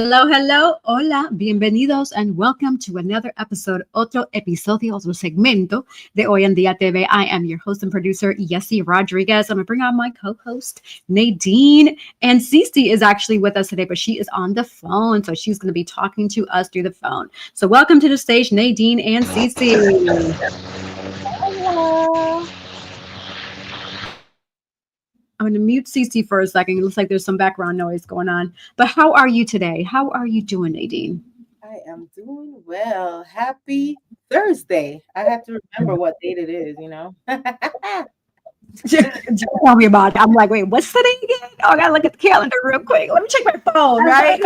Hello, hello, hola, bienvenidos and welcome to another episode, otro episodio, otro segmento de Hoy en Día TV. I am your host and producer, Yessi Rodriguez. I'm going to bring on my co-host, Nadine. And Cece is actually with us today, but she is on the phone, so she's going to be talking to us through the phone. So welcome to the stage, Nadine and Cece. Hello. I'm going to mute Cece for a second. It looks like there's some background noise going on. But how are you today? How are you doing, Nadine? I am doing well. Happy Thursday. I have to remember what date it is. Just tell me about it. I'm like, wait, what's today again? Oh, I gotta look at the calendar real quick. Let me check my phone, right?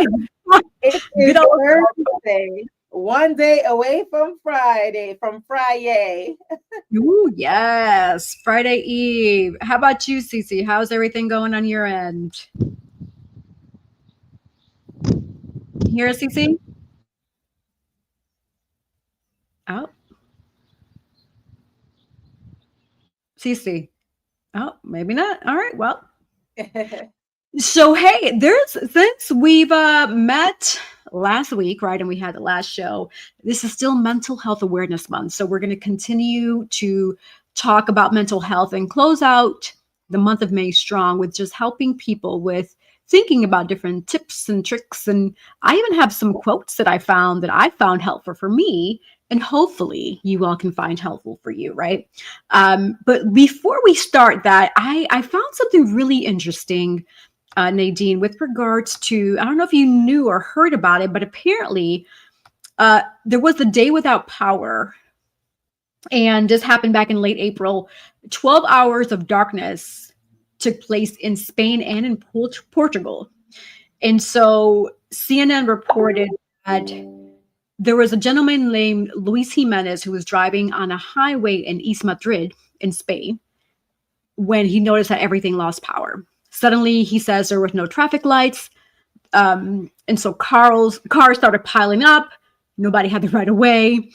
It Good is old Thursday. One day away from Friday, from Friday. Ooh, yes, Friday Eve. How about you, Cece? How's everything going on your end? Here, Cece? Oh, Cece. Oh, maybe not. All right. Well, so hey, there's since we've met last week, right, and we had the last show. This is still Mental Health Awareness Month, so we're going to continue to talk about mental health and close out the month of May strong with just helping people with thinking about different tips and tricks. And I even have some quotes that I found helpful for me, and hopefully you all can find helpful for you, right? But before we start that, I found something really interesting, Nadine, with regards to, I don't know if you knew or heard about it, but apparently there was a day without power. And this happened back in late April. 12 hours of darkness took place in Spain and in Portugal. And so CNN reported that there was a gentleman named Luis Jimenez who was driving on a highway in East Madrid in Spain when he noticed that everything lost power. Suddenly, he says there was no traffic lights. And so cars started piling up. Nobody had the right of way.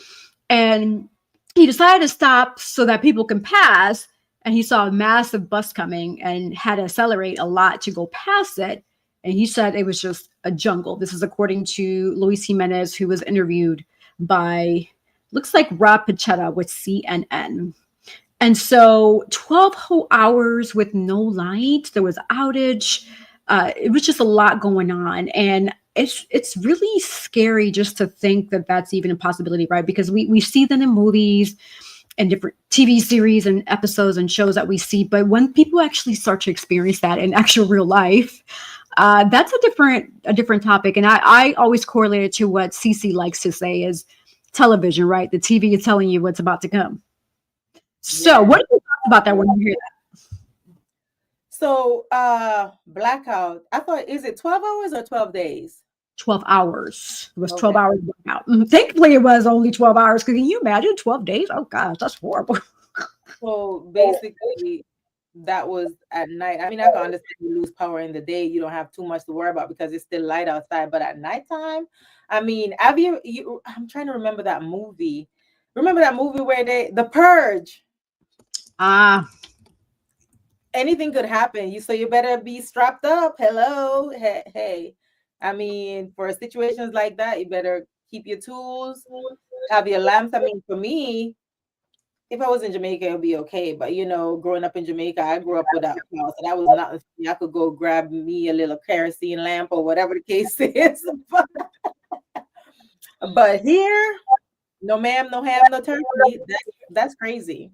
And he decided to stop so that people can pass. And he saw a massive bus coming and had to accelerate a lot to go past it. And he said it was just a jungle. This is according to Luis Jimenez, who was interviewed by, looks like Rob Pachetta with CNN. And so 12 whole hours with no light, there was outage. It was just a lot going on. And it's really scary just to think that that's even a possibility, right? Because we see them in movies and different TV series and episodes and shows that we see. But when people actually start to experience that in actual real life, that's a different topic. And I always correlate it to what Cece likes to say is television, right? The TV is telling you what's about to come. So, Yeah. what do you think about that when you hear that? So, blackout. I thought, is it 12 hours or 12 days? 12 hours. It was 12 Okay. hours blackout. Thankfully, it was only 12 hours. Can you imagine 12 days? Oh, gosh, that's horrible. So basically, that was at night. I mean, I can understand you lose power in the day. You don't have too much to worry about because it's still light outside. But at nighttime, I mean, have you I'm trying to remember that movie. Remember that movie where The Purge? Ah, Anything could happen. You better be strapped up. Hello. Hey. I mean, for situations like that, you better keep your tools, have your lamps. I mean, for me, if I was in Jamaica, it would be okay. But growing up in Jamaica, I grew up without power, so that was nothing for me. I could go grab me a little kerosene lamp or whatever the case is. But here, no ma'am, no ham, no turkey. That's crazy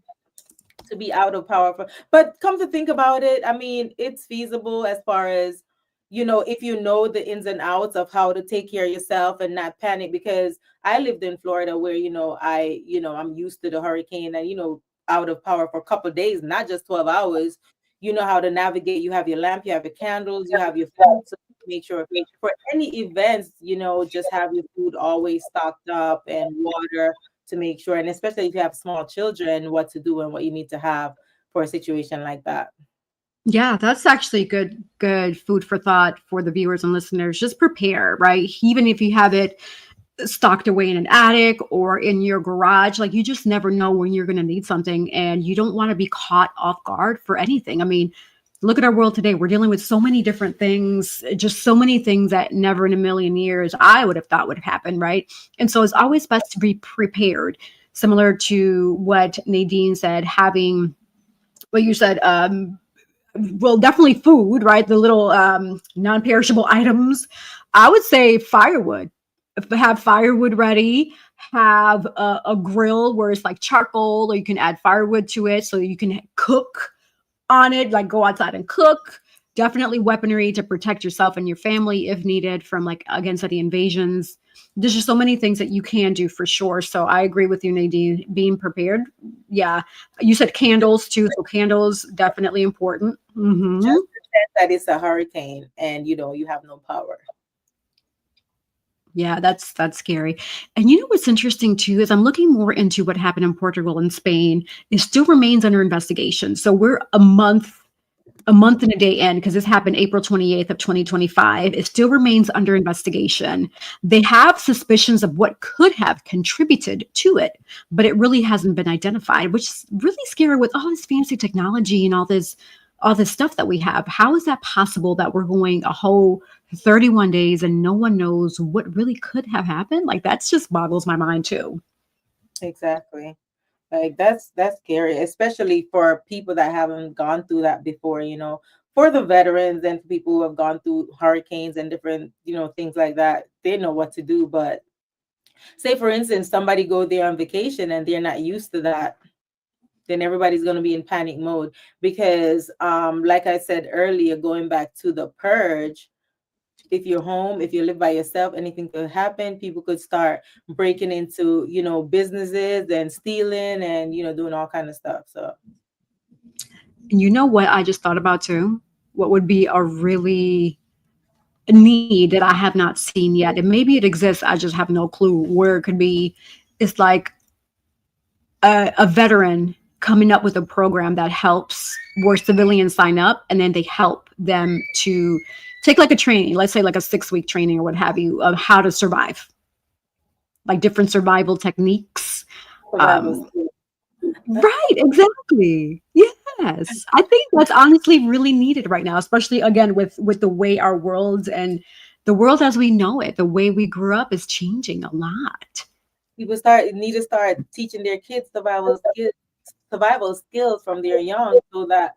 to be out of power for. But come to think about it, I mean, it's feasible as far as if you know the ins and outs of how to take care of yourself and not panic. Because I lived in Florida where I'm used to the hurricane and out of power for a couple of days, not just 12 hours. You know how to navigate. You have your lamp, you have your candles, you have your food. So make sure for any events, just have your food always stocked up and water to make sure, and especially if you have small children, what to do and what you need to have for a situation like that. yeah, that's actually good food for thought for the viewers and listeners. Just prepare, right? Even if you have it stocked away in an attic or in your garage, like you just never know when you're going to need something and you don't want to be caught off guard for anything. I mean, Look at our world today. We're dealing with so many different things, just so many things that never in a million years I would have thought would have happened, right? And so it's always best to be prepared, similar to what Nadine said, having what you said, well, definitely food, right? The little non-perishable items. I would say firewood. Have firewood ready. Have a grill where it's like charcoal, or you can add firewood to it so you can cook on it, like go outside and cook. Definitely weaponry to protect yourself and your family if needed from like against any invasions. There's just so many things that you can do for sure. So I agree with you, Nadine, being prepared. Yeah. You said candles too. So candles definitely important. Mm-hmm. Just pretend that it's a hurricane and you have no power. Yeah, that's scary. And you know what's interesting too is I'm looking more into what happened in Portugal and Spain. It still remains under investigation. So we're a month and a day in, because this happened April 28th of 2025. It still remains under investigation. They have suspicions of what could have contributed to it, but it really hasn't been identified, which is really scary with all this fancy technology and all this stuff that we have. How is that possible that we're going a whole 31 days and no one knows what really could have happened? Like, that's just boggles my mind too. Exactly. Like that's scary, especially for people that haven't gone through that before, for the veterans and for people who have gone through hurricanes and different, things like that. They know what to do. But say, for instance, somebody go there on vacation and they're not used to that, then everybody's going to be in panic mode because, like I said earlier, going back to the purge, if you're home, if you live by yourself, anything could happen. People could start breaking into, businesses and stealing and, doing all kind of stuff. So, you know what I just thought about too? What would be a really need that I have not seen yet, and maybe it exists, I just have no clue where it could be. It's like a veteran coming up with a program that helps where civilians sign up, and then they help them to take like a training, let's say like a 6-week training or what have you, of how to survive, like different survival techniques. Right, exactly. Yes. I think that's honestly really needed right now, especially again with the way our world and the world as we know it, the way we grew up is changing a lot. People need to start teaching their kids survival skills from their young, so that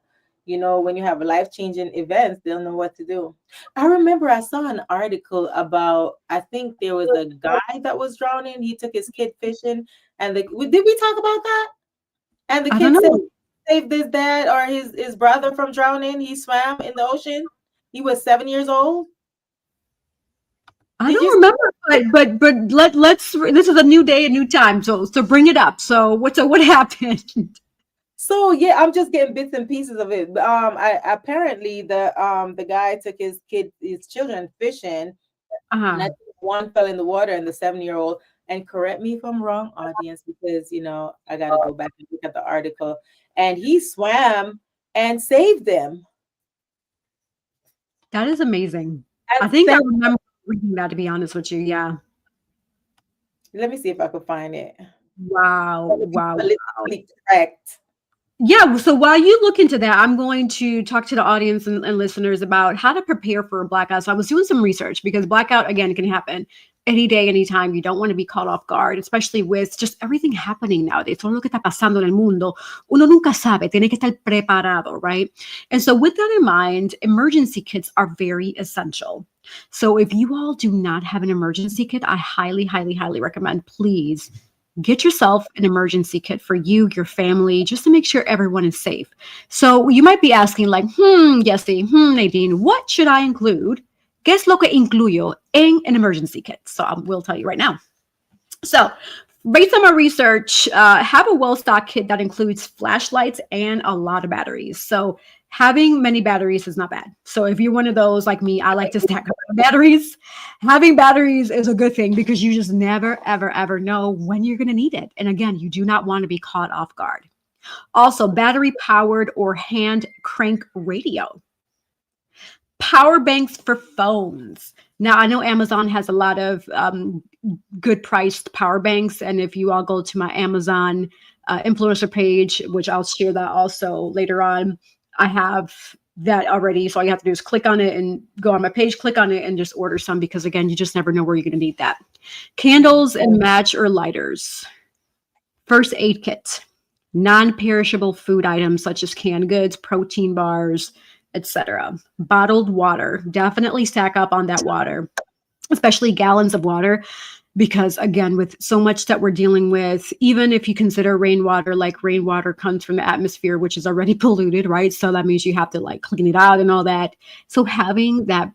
when you have life-changing events, they'll know what to do. I remember I saw an article about, I think there was a guy that was drowning. He took his kid fishing, and did we talk about that? And the kid saved his dad or his brother from drowning. He swam in the ocean. He was 7 years old. I don't remember, but let's. This is a new day, a new time. So bring it up. So what happened? So yeah, I'm just getting bits and pieces of it. Apparently the guy took his children fishing, and I think one fell in the water, and the 7-year-old. And correct me if I'm wrong, audience, because I got to go back and look at the article. And he swam and saved them. That is amazing. I think I remember reading that, to be honest with you. Yeah. Let me see if I can find it. Wow. Correct. Yeah. So while you look into that, I'm going to talk to the audience and listeners about how to prepare for a blackout. So I was doing some research, because blackout, again, can happen any day, anytime. You don't want to be caught off guard, especially with just everything happening nowadays. Todo lo que está pasando en el mundo, uno nunca sabe, tiene que estar preparado, right? And so with that in mind, emergency kits are very essential. So if you all do not have an emergency kit, I highly, highly, highly recommend, please get yourself an emergency kit for you, your family, just to make sure everyone is safe. So you might be asking like, Jessie, Nadine, what should I include? ¿Qué es lo que incluyo en an emergency kit? So I will tell you right now. So based on my research, have a well-stocked kit that includes flashlights and a lot of batteries. So having many batteries is not bad. So if you're one of those like me, I like to stack up batteries. Having batteries is a good thing, because you just never, ever, ever know when you're going to need it. And again, you do not want to be caught off guard. Also, battery-powered or hand crank radio. Power banks for phones. Now, I know Amazon has a lot of good priced power banks. And if you all go to my Amazon influencer page, which I'll share that also later on, I have that already. So all you have to do is click on it and go on my page, click on it and just order some, because again, you just never know where you're going to need that. Candles and match or lighters. First aid kit. Non-perishable food items such as canned goods, protein bars, etc. Bottled water. Definitely stack up on that water, especially gallons of water, because again, with so much that we're dealing with, even if you consider rainwater, like rainwater comes from the atmosphere, which is already polluted, right? So that means you have to like clean it out and all that. So having that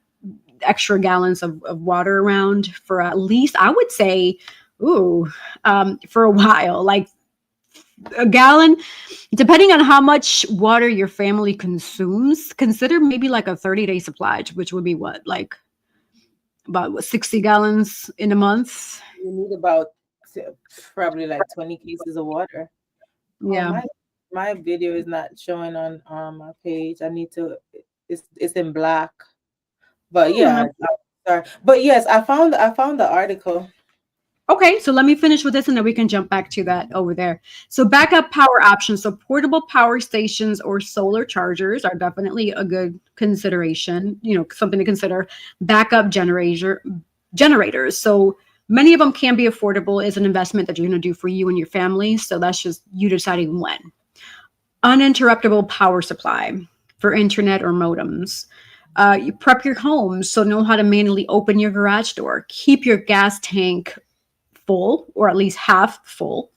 extra gallons of water around for at least, I would say, for a while, like a gallon, depending on how much water your family consumes, consider maybe like a 30-day supply, which would be what, like about 60 gallons in a month. You need about probably like 20 cases of water. Yeah. My video is not showing on my page. I need to. It's in black. But yeah, sorry. But yes, I found the article. Okay, so let me finish with this and then we can jump back to that over there. So backup power options. So portable power stations or solar chargers are definitely a good consideration, something to consider. Backup generators. So many of them can be affordable as an investment that you're going to do for you and your family. So that's just you deciding when. Uninterruptible power supply for internet or modems. You prep your home, so know how to manually open your garage door. Keep your gas tank full, or at least half full.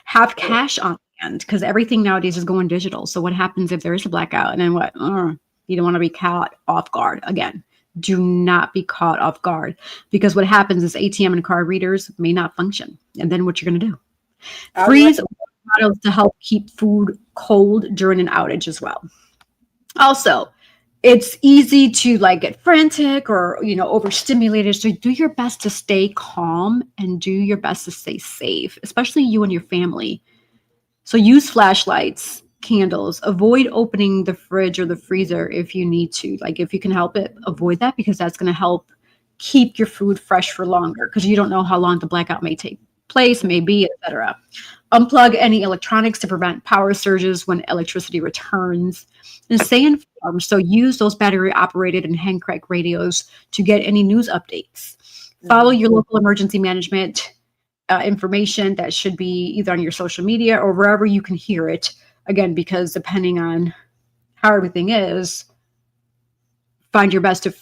Have cash on hand, because everything nowadays is going digital. So what happens if there is a blackout? And then what? You don't want to be caught off guard. Again, do not be caught off guard, because what happens is ATM and card readers may not function. And then what you're going to do? Freeze bottles to help keep food cold during an outage as well. Also, it's easy to like get frantic or, overstimulated. So do your best to stay calm and do your best to stay safe, especially you and your family. So use flashlights, candles, avoid opening the fridge or the freezer if you need to. Like if you can help it, avoid that, because that's going to help keep your food fresh for longer, because you don't know how long the blackout may take place, may be, etc. Unplug any electronics to prevent power surges when electricity returns, and stay informed. So use those battery operated and hand crank radios to get any news updates. Follow your local emergency management information that should be either on your social media or wherever you can hear it. Again, because depending on how everything is, find your best to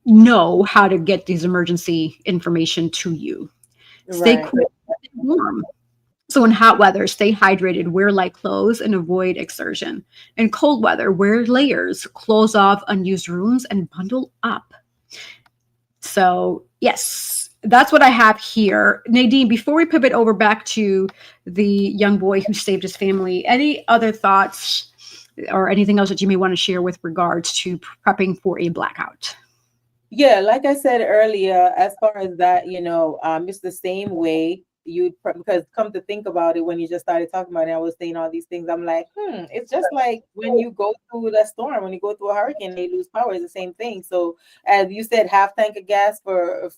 know how to get these emergency information to you. Stay cool and warm. So in hot weather, stay hydrated, wear light clothes, and avoid exertion. In cold weather, wear layers, close off unused rooms, and bundle up. So yes, that's what I have here. Nadine, before we pivot over back to the young boy who saved his family, any other thoughts or anything else that you may want to share with regards to prepping for a blackout? Yeah, like I said earlier, as far as that, it's the same way because come to think about it, when you just started talking about it, I was saying all these things. I'm like, it's just like when you go through the storm, when you go through a hurricane, they lose power. It's the same thing. So as you said, half tank of gas for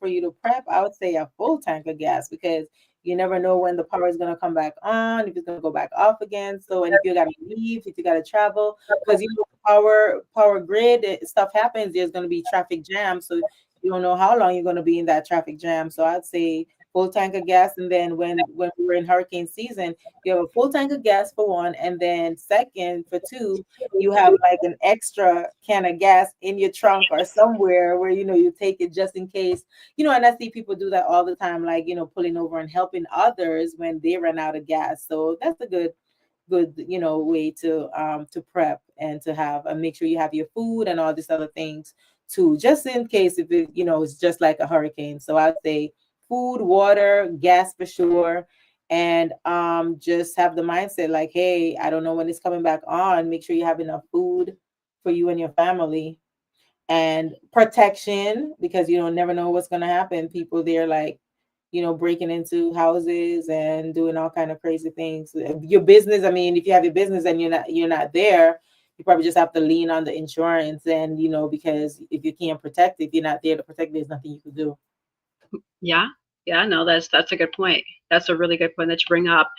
you to prep, I would say a full tank of gas, because you never know when the power is going to come back on, if it's going to go back off again. So, and if you got to leave, if you got to travel, because power grid stuff happens, there's going to be traffic jam. So you don't know how long you're going to be in that traffic jam. So I'd say full tank of gas. And then when we were in hurricane season, you have a full tank of gas for one. And then second, for two, you have like an extra can of gas in your trunk or somewhere where, you take it just in case, and I see people do that all the time, like, pulling over and helping others when they run out of gas. So that's a good way to prep and to have and make sure you have your food and all these other things too, just in case if it, it's just like a hurricane. So I'd say food, water, gas for sure. And just have the mindset like, hey, I don't know when it's coming back on. Make sure you have enough food for you and your family, and protection, because you don't never know what's going to happen. People there like, breaking into houses and doing all kind of crazy things. Your business, I mean, if you have your business and you're not there, you probably just have to lean on the insurance. And, because if you can't protect it, if you're not there to protect it, there's nothing you can do. Yeah. No, that's a good point. That's a really good point that you bring up.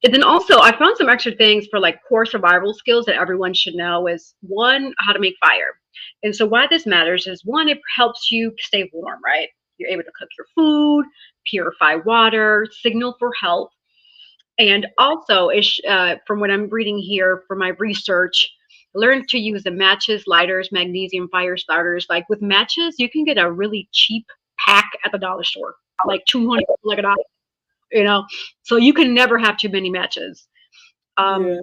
And then also, I found some extra things for like core survival skills that everyone should know is one, how to make fire. And so, why this matters is one, it helps you stay warm, right? You're able to cook your food, purify water, signal for help. And also, from what I'm reading here from my research, learn to use the matches, lighters, magnesium fire starters. Like with matches, you can get a really cheap pack at the dollar store, like 200, like a dollar, you know? So you can never have too many matches. Yeah. Um,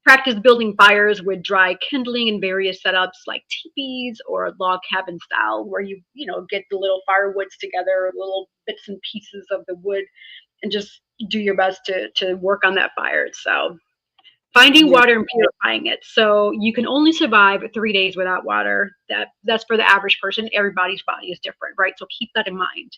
Practice building fires with dry kindling in various setups like teepees or log cabin style, where you get the little firewoods together, little bits and pieces of the wood, and just do your best to work on that fire. So finding Yeah. water and purifying it. So you can only survive 3 days without water. That's for the average person. Everybody's body is different, right? So keep that in mind.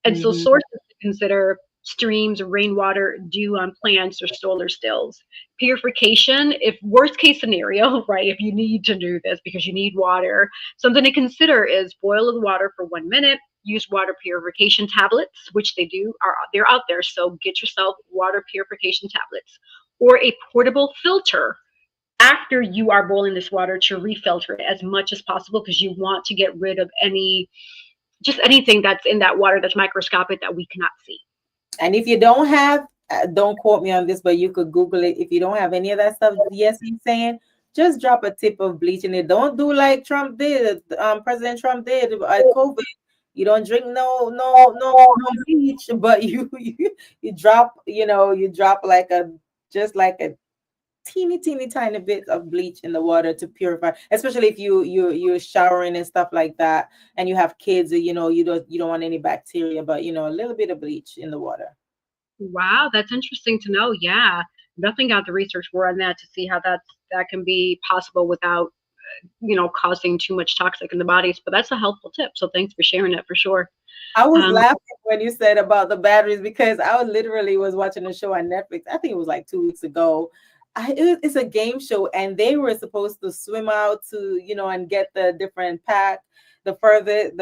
And so Mhm. sources to consider streams, rainwater, dew on plants or solar stills. Purification, if worst case scenario, right, if you need to do this because you need water, something to consider is boil the water for 1 minute, use water purification tablets, which they're out there. So get yourself water purification tablets or a portable filter after you are boiling this water to refilter it as much as possible because you want to get rid of anything that's in that water that's microscopic that we cannot see. And if you don't have, don't quote me on this, but you could Google it. If you don't have any of that stuff, yes, he's saying just drop a tip of bleach in it. Don't do like Trump did, President Trump did at COVID. You don't drink no bleach, but you drop, you drop like just like a teeny tiny bit of bleach in the water to purify, especially if you're showering and stuff like that, and you have kids, you don't want any bacteria, but a little bit of bleach in the water. Wow, that's interesting to know. Yeah, nothing got the research more on that to see how that can be possible without causing too much toxic in the bodies. But that's a helpful tip. So thanks for sharing that for sure. I was Um, laughing when you said about the batteries because I literally was watching a show on Netflix. I think it was like 2 weeks ago. It's a game show, and they were supposed to swim out to, and get the different pack. The furthest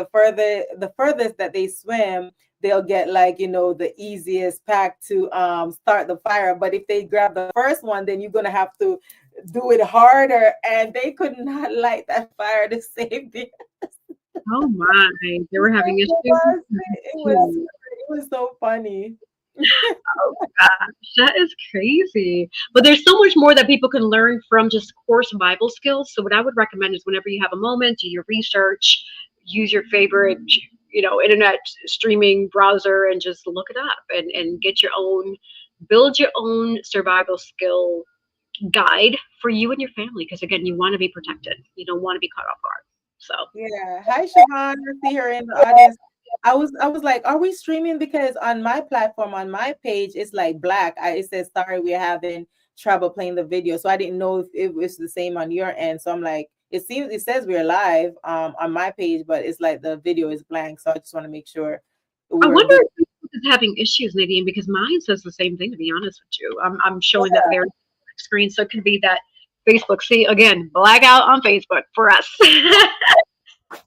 that they swim, they'll get like, the easiest pack to start the fire. But if they grab the first one, then you're gonna have to do it harder, and they could not light that fire to save the. oh my, they were having issues. It was so funny. Oh gosh, that is crazy. But there's so much more that people can learn from just core survival skills. So what I would recommend is whenever you have a moment, do your research, use your favorite, internet streaming browser and just look it up and build your own survival skill guide for you and your family. Because again, you want to be protected. You don't want to be caught off guard. So Yeah. Hi, Siobhan. I see her in the audience. I was like, are we streaming? Because on my platform, on my page, it's like black. It says sorry, we're having trouble playing the video. So I didn't know if it was the same on your end. So I'm like, it says we're live on my page, but it's like the video is blank. So I just want to make sure I we're wonder good. if Facebook is having issues, Nadine, because mine says the same thing. To be honest with you, I'm showing that very screen, so it could be that Facebook. See again, blackout on Facebook for us.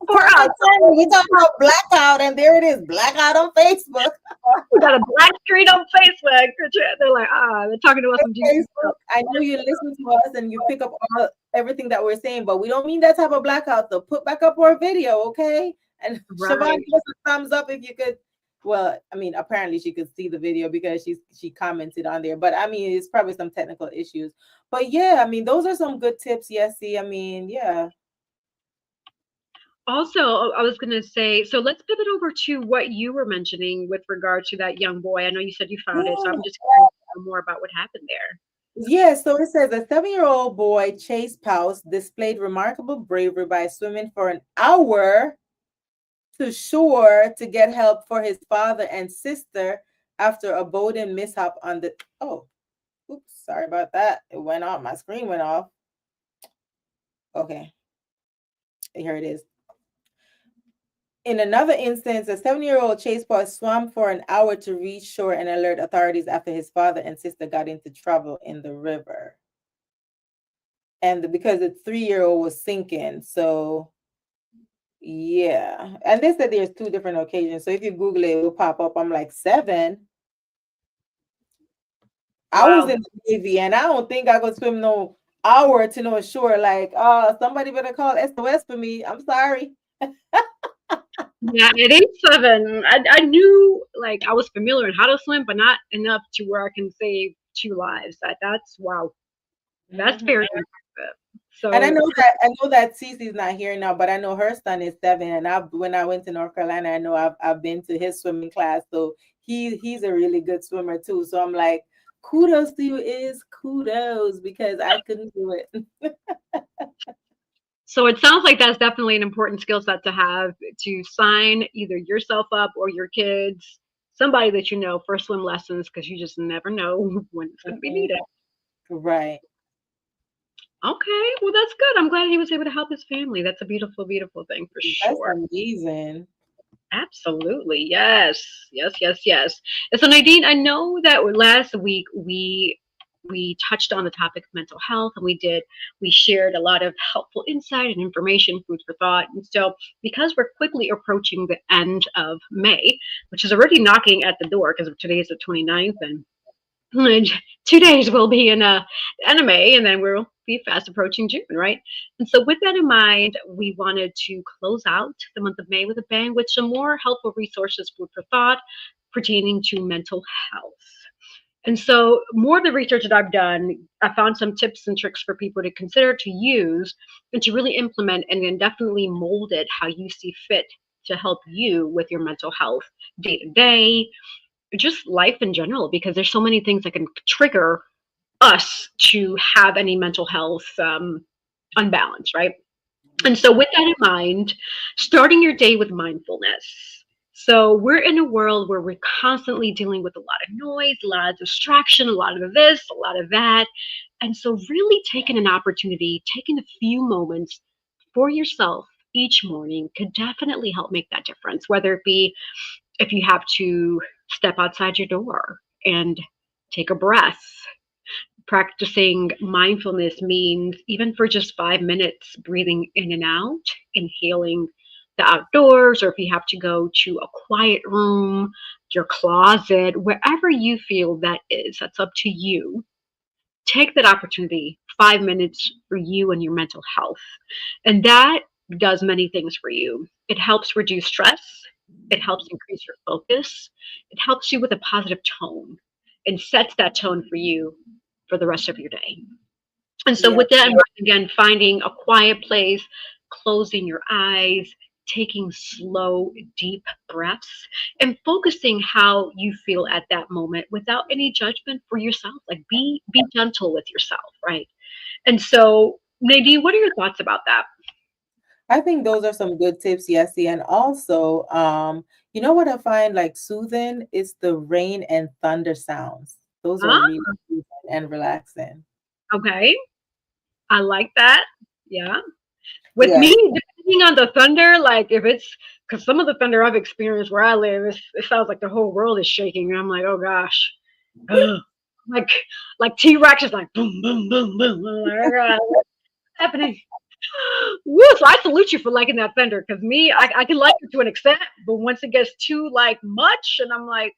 For us, We talk about blackout, and there it is, blackout on Facebook. we got a black screen on Facebook. They're like, they're talking to us on Facebook, I know you listen to us and you pick up everything that we're saying, but we don't mean that type of blackout. So put back up our video, okay? And Siobhan, Right. give us a thumbs up if you could. Well, I mean, apparently she could see the video because she commented on there. But I mean, it's probably some technical issues. But yeah, I mean, those are some good tips. Yes, see, I mean, yeah. Also, I was going to say, so let's pivot over to what you were mentioning with regard to that young boy. I know you said you found it, so I'm just curious to know more about what happened there. Yeah, so it says a 7-year-old boy, Chase Pouse, displayed remarkable bravery by swimming for an hour to shore to get help for his father and sister after a boating mishap on the oops, sorry about that. It went off. My screen went off. Okay, here it is. In another instance, a 7-year-old Chase Paul swam for an hour to reach shore and alert authorities after his father and sister got into trouble in the river. And because the 3-year-old was sinking, so yeah. And they said there's 2 different occasions. So if you Google it, it will pop up. I'm like 7. I was in the Navy, and I don't think I could swim no hour to no shore. Like, somebody better call SOS for me. I'm sorry. Yeah, at age 7, I knew, like, I was familiar in how to swim, but not enough to where I can save 2 lives. That's wow. That's very impressive. And I So know that Cece's not here now, but I know her son is 7. And when I went to North Carolina, I know I've been to his swimming class. So he's a really good swimmer too. So I'm like, kudos to you, is kudos, because I couldn't do it. so it sounds like that's definitely an important skill set to have, to sign either yourself up or your kids, somebody that you know, for swim lessons, because you just never know when it's going to be needed. Right. Okay, well, that's good. I'm glad he was able to help his family. That's a beautiful, beautiful thing for That's sure. amazing. Absolutely. Yes. Yes, yes, yes. And so, Nadine, I know that last week we touched on the topic of mental health, and we shared a lot of helpful insight and information, food for thought. And so, because we're quickly approaching the end of May, which is already knocking at the door, because today is the 29th, and 2 days we'll be in anime, and then we'll be fast approaching June, right? And so with that in mind, we wanted to close out the month of May with a bang with some more helpful resources, food for thought, pertaining to mental health. And so more of the research that I've done, I found some tips and tricks for people to consider, to use, and to really implement, and then definitely mold it how you see fit to help you with your mental health day to day, just life in general, because there's so many things that can trigger us to have any mental health unbalance, right? And so, with that in mind, starting your day with mindfulness. So, we're in a world where we're constantly dealing with a lot of noise, a lot of distraction, a lot of this, a lot of that. And so, really taking an opportunity, taking a few moments for yourself each morning could definitely help make that difference, whether it be if you have to step outside your door and take a breath. Practicing mindfulness means, even for just 5 minutes, breathing in and out, inhaling the outdoors, or if you have to go to a quiet room, your closet, wherever you feel that is, that's up to you. Take that opportunity, 5 minutes for you and your mental health. And that does many things for you. It helps reduce stress, it helps increase your focus, it helps you with a positive tone and sets that tone for you for the rest of your day. And so, with that in mind, again, finding a quiet place, closing your eyes, taking slow, deep breaths, and focusing how you feel at that moment without any judgment for yourself. Like, be gentle with yourself, right? And so, Nadine, what are your thoughts about that? I think those are some good tips, Yessie. And also, you know what I find like soothing is the rain and thunder sounds. Those are Huh? really soothing and relaxing. Okay, I like that. Yeah. With Yes. me, depending on the thunder, like if it's, because some of the thunder I've experienced where I live, it sounds like the whole world is shaking. And I'm like, oh gosh. Ugh. like like T-Rex is like boom, boom, boom, boom. I'm like, oh God, what's happening? Woo, so I salute you for liking that thunder, because me, I can like it to an extent, but once it gets too like much, and I'm like,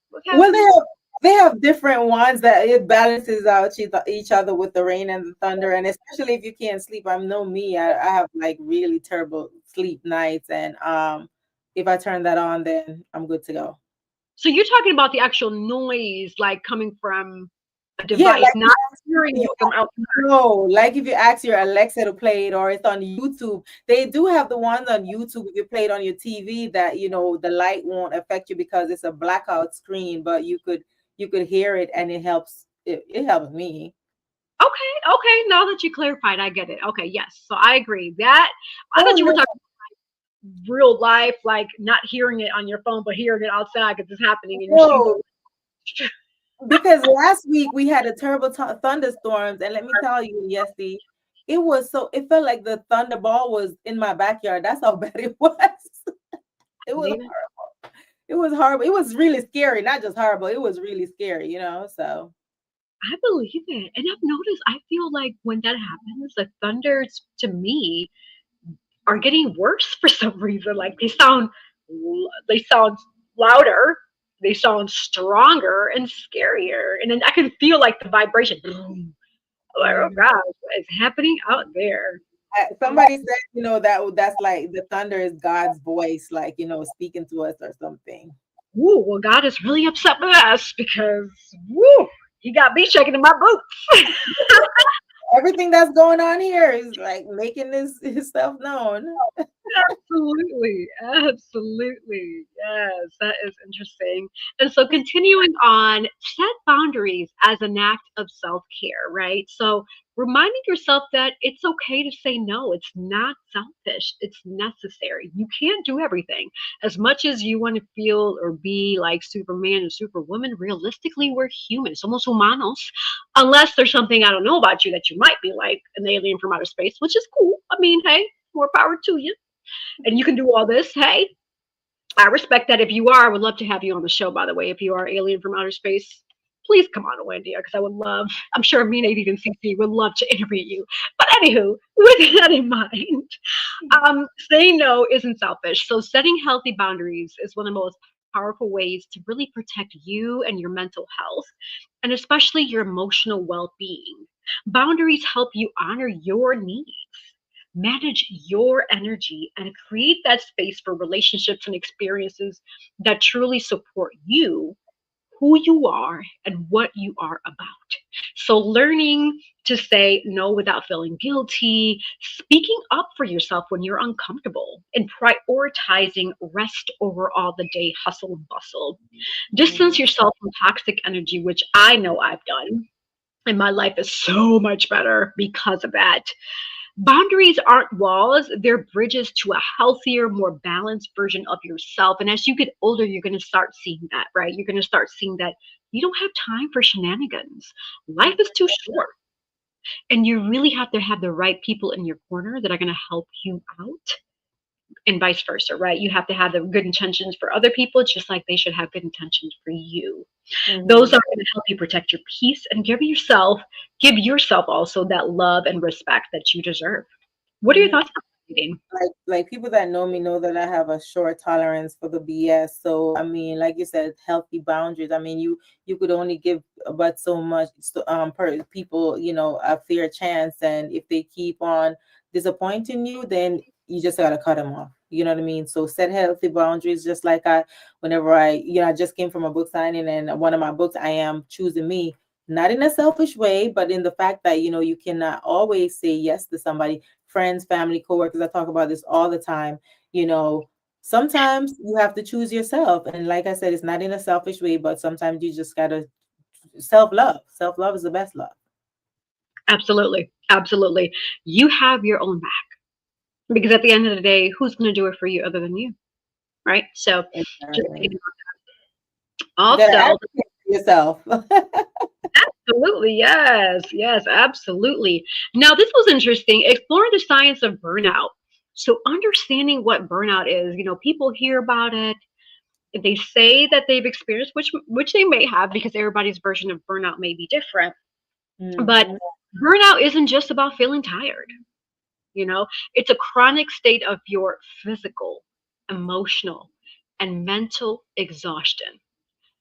what's Well, happening? they have different ones that it balances out each other with the rain and the thunder, and especially if you can't sleep. I know me, I have like really terrible sleep nights, and if I turn that on, then I'm good to go. So you're talking about the actual noise, like coming from a Yeah, device, not hearing you from outside. no, like if you ask your Alexa to play it or it's on YouTube, they do have the ones on YouTube if you play it on your TV that the light won't affect you because it's a blackout screen, but you could hear it and it helps me. Okay, okay. Now that you clarified, I get it. Okay, yes. So I agree. That I Oh thought you were no, talking real life, like not hearing it on your phone, but hearing it outside because it's happening in your shoes. no, because last week we had a terrible thunderstorms, and let me tell you, Yesy, it felt like the thunderball was in my backyard. That's how bad it was. It was it was horrible. It was really scary. Not just horrible. It was really scary. So I believe it. And I've noticed, I feel like when that happens, the thunders to me are getting worse for some reason. Like they sound louder. they sound stronger and scarier. And then I can feel like the vibration. Boom. Like, oh Mhm. gosh, what is happening out there? Somebody said, that's like the thunder is God's voice, like, speaking to us or something. Ooh, well, God is really upset with us because, woo, he got me shaking in my boots. Everything that's going on here is like making this his stuff known. Absolutely, absolutely. Yes, that is interesting. And so, continuing on, set boundaries as an act of self care, right? So, reminding yourself that it's okay to say no. It's not selfish, it's necessary. You can't do everything. As much as you want to feel or be like Superman or Superwoman, realistically, we're human. Somos humanos. Unless there's something I don't know about you that you might be like an alien from outer space, which is cool. I mean, hey, more power to you, and you can do all this. Hey, I respect that. If you are, I would love to have you on the show, by the way. If you are alien from outer space, please come on, Wendy, because I would love, I'm sure me, Nadine, and CC would love to interview you. But anywho, with that in mind, saying no isn't selfish. So setting healthy boundaries is one of the most powerful ways to really protect you and your mental health, and especially your emotional well-being. Boundaries help you honor your needs, manage your energy, and create that space for relationships and experiences that truly support you, who you are, and what you are about. So, learning to say no without feeling guilty, speaking up for yourself when you're uncomfortable, and prioritizing rest over all the day hustle and bustle. Distance Mhm. yourself from toxic energy, which I know I've done. And my life is so much better because of that. Boundaries aren't walls, they're bridges to a healthier, more balanced version of yourself. And as you get older, you're going to start seeing that, right? You're going to start seeing that you don't have time for shenanigans. Life is too short. And you really have to have the right people in your corner that are going to help you out, and vice versa, right? You have to have the good intentions for other people, just like they should have good intentions for you. Those Mhm. are going to help you protect your peace and give yourself also that love and respect that you deserve. What are your Mhm. thoughts on that, Nadine? Like people that know me know that I have a short tolerance for the BS. So I mean, like you said, healthy boundaries. I mean, you could only give but so much per people, a fair chance, and if they keep on disappointing you, then you just gotta cut them off. You know what I mean? So set healthy boundaries. Just like whenever I just came from a book signing, and one of my books, I am choosing me. Not in a selfish way, but in the fact that you cannot always say yes to somebody, friends, family, coworkers. I talk about this all the time. You know, Sometimes you have to choose yourself. And like I said, it's not in a selfish way, but sometimes you just gotta self-love. Self-love is the best love. Absolutely. Absolutely. You have your own back, because at the end of the day, who's going to do it for you other than you? Right. So just Exactly. thinking You gotta also, advocate for yourself. absolutely. Yes. Yes. Absolutely. Now, this was interesting. Exploring the science of burnout. So, understanding what burnout is, people hear about it. They say that they've experienced, which they may have, because everybody's version of burnout may be different. But Mhm. burnout isn't just about feeling tired. You know, it's a chronic state of your physical, emotional, and mental exhaustion,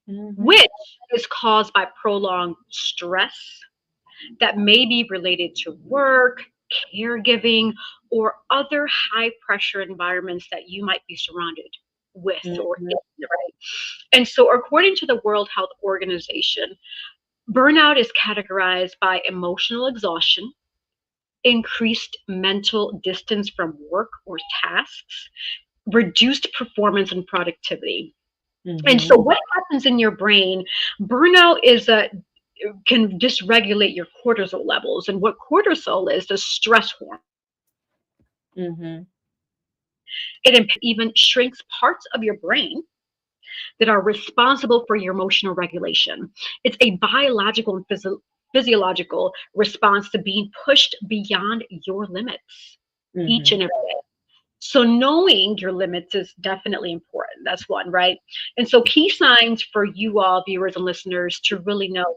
Mhm. which is caused by prolonged stress that may be related to work, caregiving, or other high pressure environments that you might be surrounded with or Mhm. in, right? And so, according to the World Health Organization, burnout is categorized by emotional exhaustion, increased mental distance from work or tasks, reduced performance and productivity. And so, Mhm. what happens in your brain? Burnout is a can dysregulate your cortisol levels, and what cortisol is the stress hormone. Mhm. It even shrinks parts of your brain that are responsible for your emotional regulation. It's a biological and physiological response to being pushed beyond your limits each Mhm. and every day. So knowing your limits is definitely important. That's one, right? And so key signs for you all, viewers and listeners, to really know,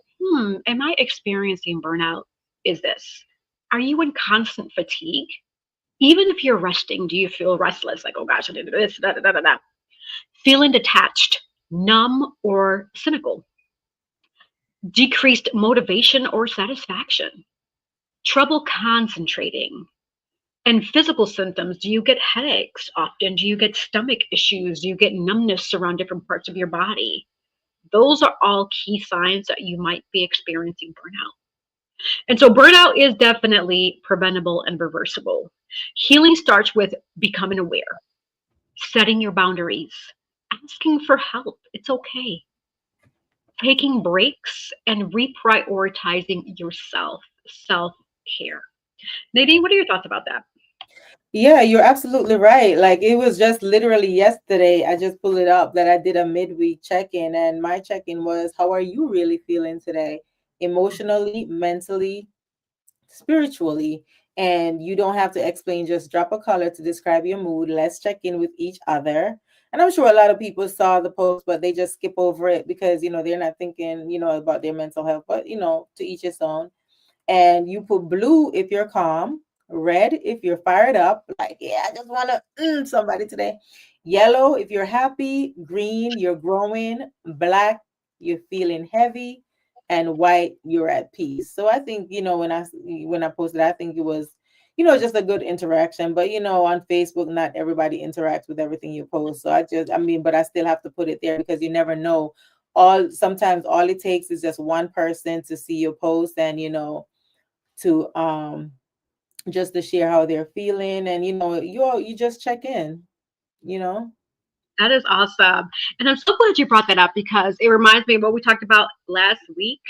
am I experiencing burnout? Is this? Are you in constant fatigue? Even if you're resting, do you feel restless? Like, oh gosh, I did this, da da da da da. Feeling detached. numb or cynical, decreased motivation or satisfaction, trouble concentrating, and physical symptoms. Do you get headaches often? Do you get stomach issues? Do you get numbness around different parts of your body? Those are all key signs that you might be experiencing burnout. And so burnout is definitely preventable and reversible. Healing starts with becoming aware, setting your boundaries, asking for help. It's okay. Taking breaks and reprioritizing yourself, self care. Nadine, what are your thoughts about that? Yeah, you're absolutely right. Like it was just literally yesterday, I just pulled it up that I did a midweek check-in, and my check-in was, how are you really feeling today? Emotionally, mentally, spiritually. And you don't have to explain, just drop a color to describe your mood. Let's check in with each other. And I'm sure a lot of people saw the post, but they just skip over it because, they're not thinking, about their mental health, but, to each his own. And you put blue if you're calm, red if you're fired up, like, yeah, I just want to somebody today. Yellow if you're happy, green you're growing, black you're feeling heavy, and white you're at peace. So I think, when I posted, I think it was, just a good interaction. But on Facebook, not everybody interacts with everything you post. So but I still have to put it there because you never know. Sometimes all it takes is just one person to see your post and to just to share how they're feeling, and you just check in you know That is awesome. And I'm so glad you brought that up because it reminds me of what we talked about last week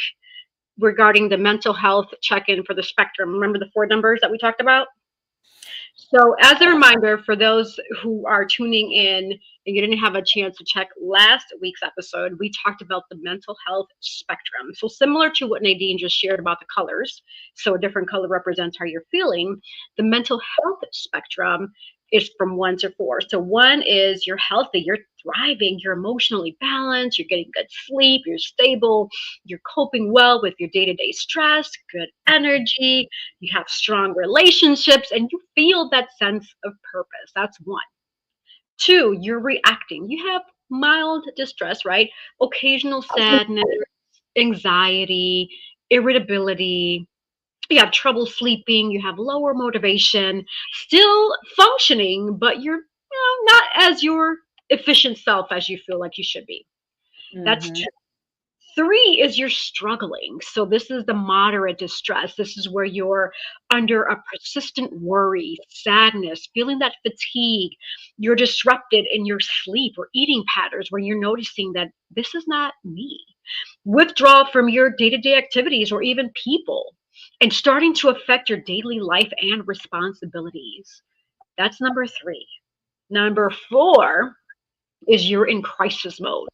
regarding the mental health check in for the spectrum. Remember the four numbers that we talked about? So, as a reminder for those who are tuning in and you didn't have a chance to check last week's episode, we talked about the mental health spectrum. So, similar to what Nadine just shared about the colors, so a different color represents how you're feeling, the mental health spectrum is from 1 to 4. So, 1 is you're healthy, you're thriving, you're emotionally balanced, you're getting good sleep, you're stable, you're coping well with your day to day stress, good energy, you have strong relationships, and you feel that sense of purpose. That's 1. 2, you're reacting. You have mild distress, right? Occasional sadness, anxiety, irritability. You have trouble sleeping, you have lower motivation, still functioning, but you're not as your efficient self as you feel like you should be. That's hmm 3 is you're struggling. So this is the moderate distress. This is where you're under a persistent worry, sadness, feeling that fatigue. You're disrupted in your sleep or eating patterns where you're noticing that this is not me. Withdrawal from your day to day activities or even people and starting to affect your daily life and responsibilities. That's number 3. Number 4 is you're in crisis mode.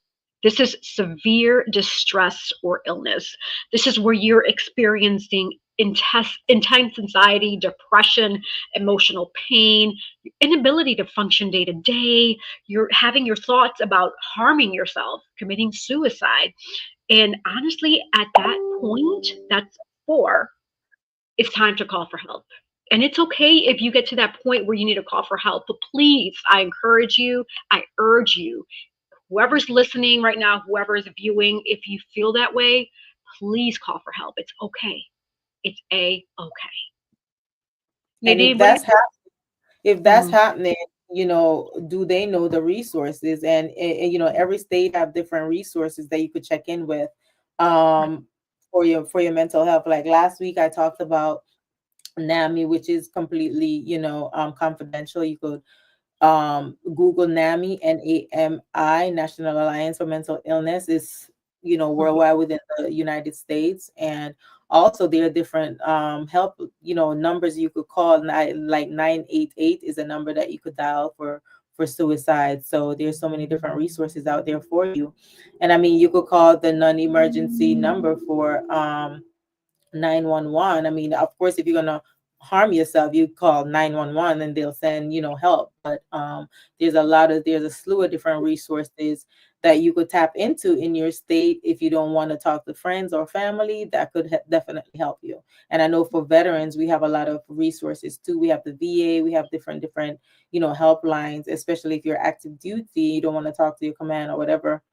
This is severe distress or illness. This is where you're experiencing intense anxiety, depression, emotional pain, inability to function day to day. You're having your thoughts about harming yourself, committing suicide. And honestly, at that point, that's 4, it's time to call for help. And it's okay if you get to that point where you need to call for help. But please, I encourage you, I urge you, whoever's listening right now, whoever is viewing, if you feel that way, please call for help. It's okay. It's okay. and Nadine, what do you think? if that's Mhm. happening, do they know the resources? And every state have different resources that you could check in with um for your mental health. Like last week I talked about NAMI, which is completely confidential. You could Google NAMI, NAMI, National Alliance for Mental Illness, is Mhm. worldwide within the United States. And also there are different help numbers you could call. Like 988 is a number that you could dial for suicide. So there's so many different resources out there for you. And I mean, you could call the non-emergency number for 911. I mean, of course, if you're gonna harm yourself, you call 911 and they'll send help. But there's a slew of different resources that you could tap into in your state if you don't want to talk to friends or family. That could definitely help you. And I know for veterans, we have a lot of resources too. We have the VA, we have different helplines, especially if you're active duty, you don't want to talk to your command or whatever.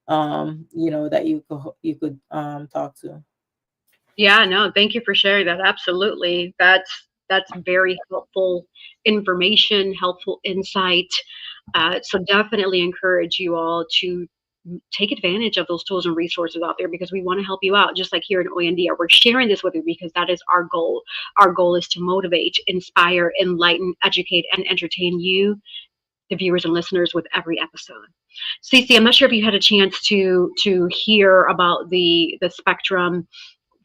that you could talk to. Yeah, no, thank you for sharing that. Absolutely. That's very helpful information, helpful insight. So definitely encourage you all to take advantage of those tools and resources out there because we want to help you out. Just like here in ONDR, we're sharing this with you because that is our goal. Our goal is to motivate, inspire, enlighten, educate, and entertain you, the viewers and listeners, with every episode. Cece, I'm not sure if you had a chance to hear about the spectrum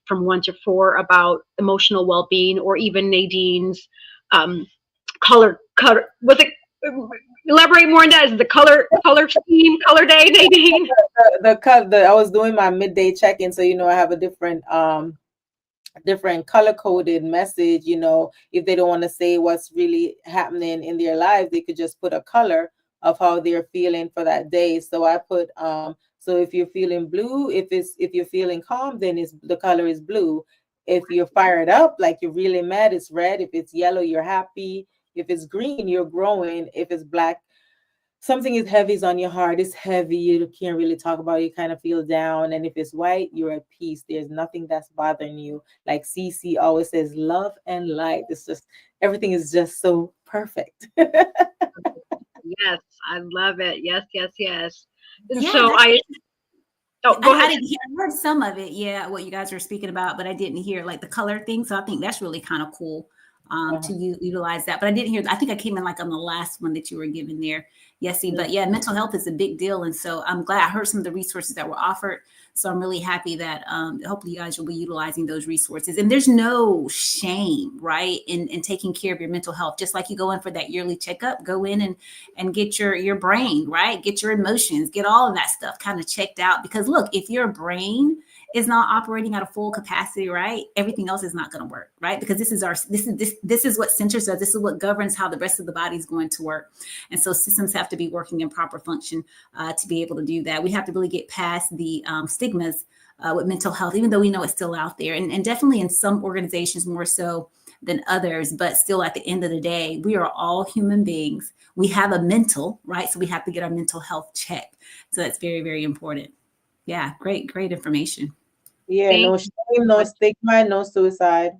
from 1 to 4 about emotional well-being, or even Nadine's um, color. Was it? Elaborate more on that. Is it the color scheme, color day, Nadine? I was doing my midday check-in, so I have a different color coded message. If they don't want to say what's really happening in their lives, they could just put a color of how they're feeling for that day. So I put so if you're feeling blue, if you're feeling calm, then the color is blue. If you're fired up, like you're really mad, it's red. If it's yellow, you're happy. If it's green, you're growing. If it's black, something is heavy, is on your heart, it's heavy, you can't really talk about it, you kind of feel down. And if it's white, you're at peace, there's nothing that's bothering you. Like CC always says, love and light. It's just, everything is just so perfect. Yes, I love it. Yes, yes, yes. Yeah, So go I ahead. didn't hear. I heard some of it. Yeah, what you guys were speaking about, but I didn't hear like the color thing. So I think that's really kind of cool to utilize that. But I didn't hear. I think I came in like on the last one that you were giving there, Yessie. But yeah, mental health is a big deal, and so I'm glad I heard some of the resources that were offered. So I'm really happy that hopefully you guys will be utilizing those resources. And there's no shame, right, in taking care of your mental health. Just like you go in for that yearly checkup, go in and get your brain, right, get your emotions, get all of that stuff kind of checked out. Because look, if your brain is not operating at a full capacity, right, everything else is not going to work, right? Because this is what centers us. This is what governs how the rest of the body is going to work. And so systems have to be working in proper function to be able to do that. We have to really get past the stigmas with mental health, even though we know it's still out there, and definitely in some organizations more so than others. But still, at the end of the day, we are all human beings. We have a mental, right? So we have to get our mental health checked. So that's very, very important. Yeah, great information. Yeah, no shame, no stigma, no suicide.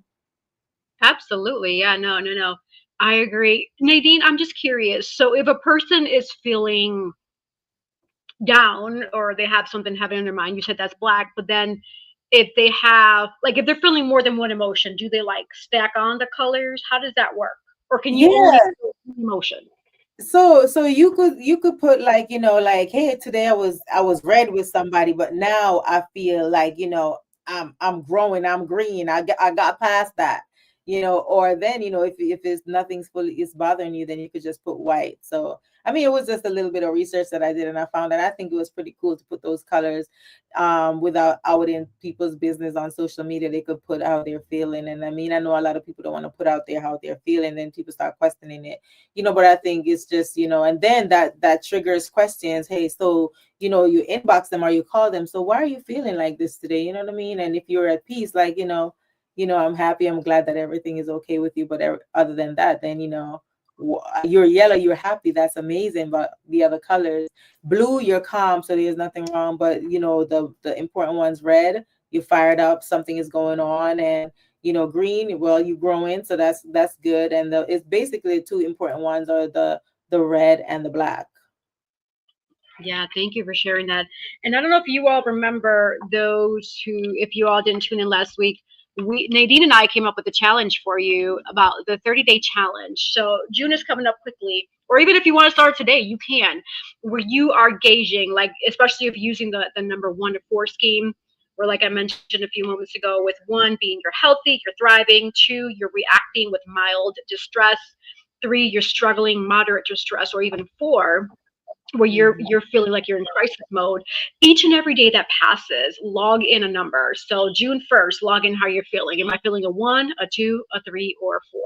Absolutely. Yeah, no. I agree. Nadine, I'm just curious. So if a person is feeling down or they have something heavy on their mind, you said that's black, but then if they have, like, if they're feeling more than one emotion, do they like stack on the colors? How does that work? Or can you only feel one emotion? So you could put like, like, hey, today I was red with somebody, but now I feel like, I'm growing, I'm green, I got past that, or then, if it's nothing's fully is bothering you, then you could just put white. So I mean, it was just a little bit of research that I did, and I found that I think it was pretty cool to put those colors without outing people's business on social media. They could put how they're feeling. And I mean, I know a lot of people don't want to put out there how they're feeling, then people start questioning it, but I think it's just, and then that triggers questions. Hey, so, you inbox them or you call them. So why are you feeling like this today? You know what I mean? And if you're at peace, like, I'm happy, I'm glad that everything is okay with you. But other than that, then, you're yellow, you're happy, that's amazing. But the other colors, blue, you're calm, so there's nothing wrong. But the important ones, red, you fired up, something is going on. And green, well, you growing, so that's good. And it's basically two important ones are the red and the black. Yeah, thank you for sharing that. And I don't know if you all remember those who, if you all didn't tune in last week, Nadine and I came up with a challenge for you about the 30-day challenge. So June is coming up quickly, or even if you want to start today, you can, where you are gauging, like, especially if using the number 1 to 4 scheme, where, like I mentioned a few moments ago, with 1 being you're healthy, you're thriving, 2, you're reacting with mild distress, 3, you're struggling, moderate distress, or even 4, where you're feeling like you're in crisis mode. Each and every day that passes, log in a number. So June 1st, log in how you're feeling. Am I feeling a 1, a 2, a 3, or a 4?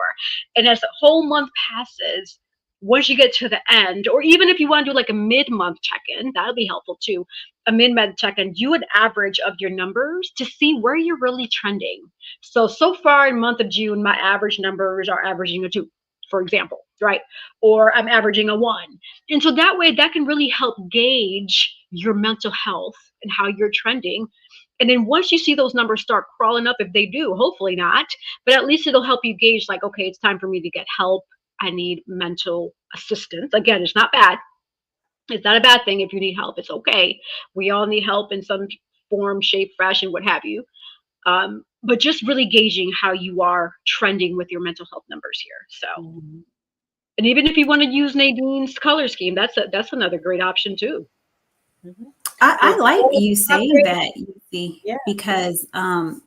And as the whole month passes, once you get to the end, or even if you want to do like a mid-month check-in, that'll be helpful too. A mid-month check-in, do an average of your numbers to see where you're really trending. So far in month of June, my average numbers are averaging a 2, for example, right? Or I'm averaging a 1. And so that way, that can really help gauge your mental health and how you're trending. And then once you see those numbers start crawling up, if they do, hopefully not, but at least it'll help you gauge like, okay, it's time for me to get help. I need mental assistance. Again, it's not bad. It's not a bad thing if you need help. It's okay. We all need help in some form, shape, fashion, what have you. But just really gauging how you are trending with your mental health numbers here. So, and even if you want to use Nadine's color scheme, that's another great option too. I like you saying that, because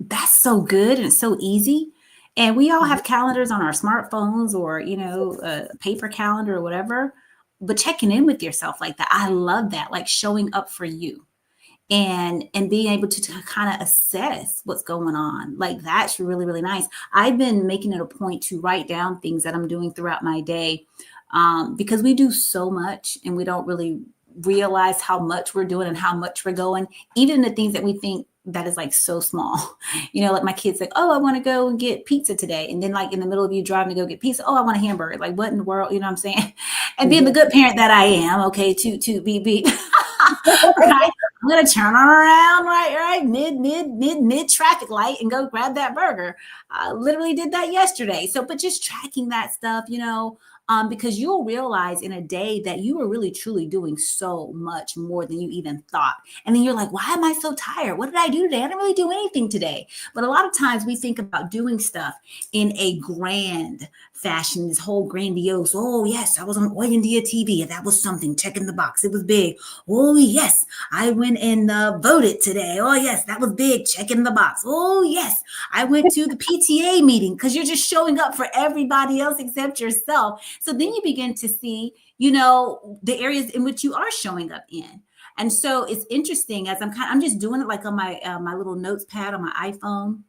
that's so good and so easy. And we all have calendars on our smartphones or, a paper calendar or whatever, but checking in with yourself like that. I love that, like showing up for you and being able to kind of assess what's going on. Like that's really, really nice. I've been making it a point to write down things that I'm doing throughout my day, because we do so much and we don't really realize how much we're doing and how much we're going, even the things that we think that is like so small, like my kids like, oh, I want to go and get pizza today. And then like in the middle of you driving to go get pizza, oh, I want a hamburger. Like what in the world, you know what I'm saying? And being the good parent that I am, okay, to be right? I'm going to turn around right mid traffic light and go grab that burger. I literally did that yesterday. So, but just tracking that stuff, because you'll realize in a day that you are really truly doing so much more than you even thought. And then you're like, why am I so tired? What did I do today? I didn't really do anything today. But a lot of times we think about doing stuff in a grand fashion, this whole grandiose. Oh, yes, I was on Oy India TV. That was something, checking the box. It was big. Oh, yes, I went and voted today. Oh, yes, that was big, checking the box. Oh, yes, I went to the PTA meeting, because you're just showing up for everybody else except yourself. So then you begin to see, the areas in which you are showing up in. And so it's interesting as I'm just doing it like on my my little notes pad on my iPhone.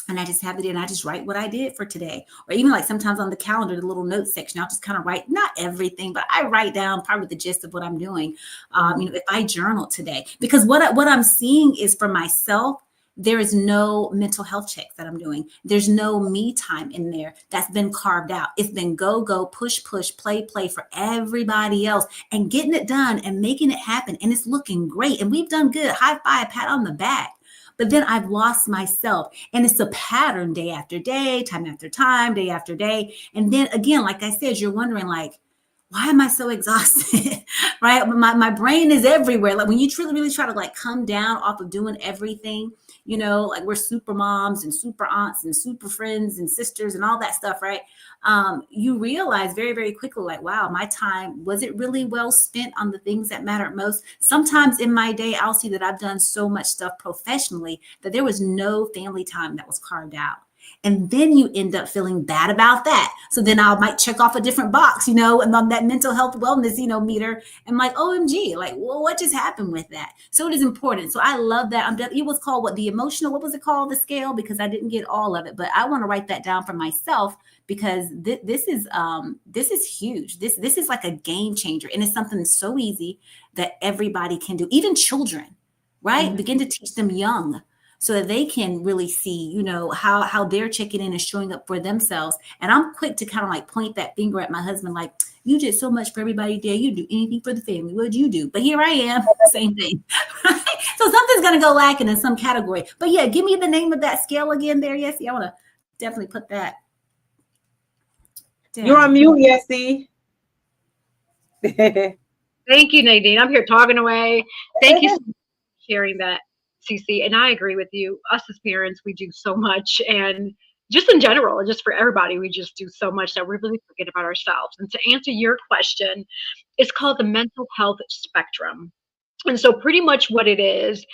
And I just have it in, I just write what I did for today. Or even like sometimes on the calendar, the little notes section, I'll just kind of write, not everything, but I write down probably the gist of what I'm doing. If I journal today, because what I'm seeing is for myself, there is no mental health checks that I'm doing. There's no me time in there that's been carved out. It's been go, push, play for everybody else and getting it done and making it happen. And it's looking great. And we've done good. High five, pat on the back. But then I've lost myself, and it's a pattern day after day, time after time, day after day. And then again, like I said, you're wondering like, why am I so exhausted? Right? My brain is everywhere. Like when you truly really try to like come down off of doing everything, like we're super moms and super aunts and super friends and sisters and all that stuff, right? You realize very, very quickly, like, wow, my time, was it really well spent on the things that matter most? Sometimes in my day, I'll see that I've done so much stuff professionally that there was no family time that was carved out. And then you end up feeling bad about that. So then I might check off a different box, and on that mental health wellness, meter. And like, OMG, like, well, what just happened with that? So it is important. So I love that. It was called what was it called? The scale, because I didn't get all of it, but I want to write that down for myself, because this is huge. This is like a game changer. And it's something so easy that everybody can do, even children, right? Mm-hmm. Begin to teach them young, so that they can really see, how they're checking in and showing up for themselves. And I'm quick to kind of like point that finger at my husband, like, you did so much for everybody today. You do anything for the family. What'd you do? But here I am, same thing. Right? So something's going to go lacking in some category. But yeah, give me the name of that scale again there, Yessie. I want to definitely put that down. You're on mute, Yessie. Thank you, Nadine. I'm here talking away. Thank you for sharing that, CC. And I agree with you. Us as parents, we do so much, and just in general, just for everybody, we just do so much that we really forget about ourselves. And to answer your question, it's called the mental health spectrum. And so pretty much what it is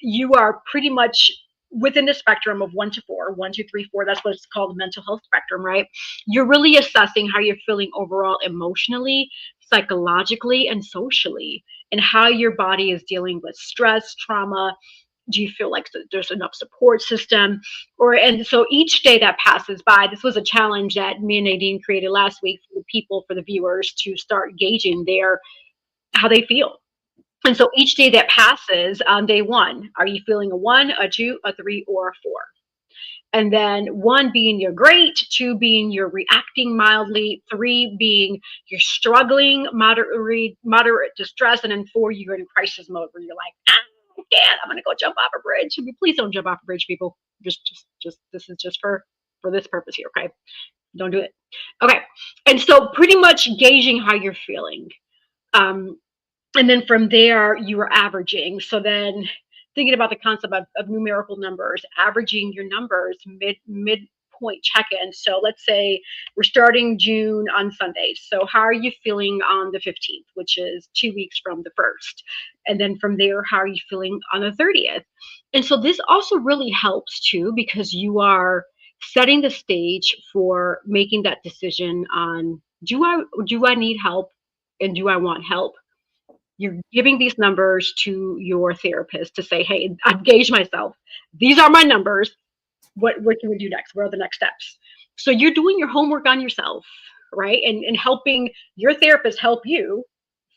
you are pretty much within the spectrum of 1 to 4, 1, 2, 3, 4. That's what it's called, the mental health spectrum, right? You're really assessing how you're feeling overall emotionally, psychologically, and socially, and how your body is dealing with stress, trauma. Do you feel like there's enough support system? And so each day that passes by, this was a challenge that me and Nadine created last week for the people, for the viewers, to start gauging how they feel. And so each day that passes, on day 1, are you feeling a 1, a 2, a 3, or a 4? And then 1 being you're great, 2 being you're reacting mildly, 3 being you're struggling, moderate distress, and then 4 you're in crisis mode where you're like, I can't, I'm gonna go jump off a bridge. Please don't jump off a bridge, people. Just this is just for this purpose here, okay? Don't do it. Okay, and so pretty much gauging how you're feeling. And then from there, you are averaging. So then thinking about the concept of numerical numbers, averaging your numbers midpoint check-in. So let's say we're starting June on Sunday. So how are you feeling on the 15th, which is 2 weeks from the 1st? And then from there, how are you feeling on the 30th? And so this also really helps too, because you are setting the stage for making that decision on, do I need help, and do I want help? You're giving these numbers to your therapist to say, hey, I've gauged myself. These are my numbers. What can we do next? What are the next steps? So you're doing your homework on yourself, right? And helping your therapist help you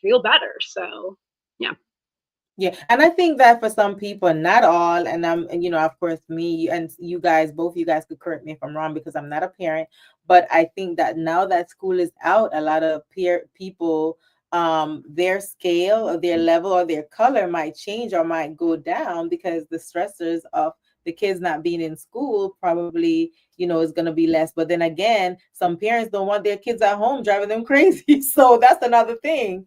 feel better. So, yeah. Yeah. And I think that for some people, not all, and of course, me and you guys, both you guys could correct me if I'm wrong because I'm not a parent, but I think that now that school is out, a lot of people, their scale or their level or their color might change or might go down because the stressors of the kids not being in school probably, is going to be less. But then again, some parents don't want their kids at home driving them crazy. So that's another thing,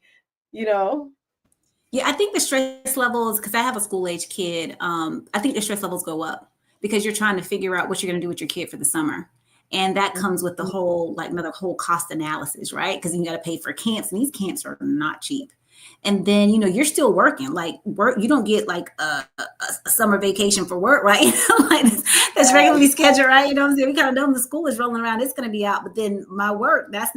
Yeah, I think the stress levels, because I have a school age kid, I think the stress levels go up because you're trying to figure out what you're going to do with your kid for the summer. And that comes with the whole, another whole cost analysis, right? Because you got to pay for camps, and these camps are not cheap. And then, you're still working, work. You don't get a summer vacation for work, right? That's regularly scheduled, right? You know what I'm saying? We kind of know the school is rolling around. It's going to be out, but then my work, it's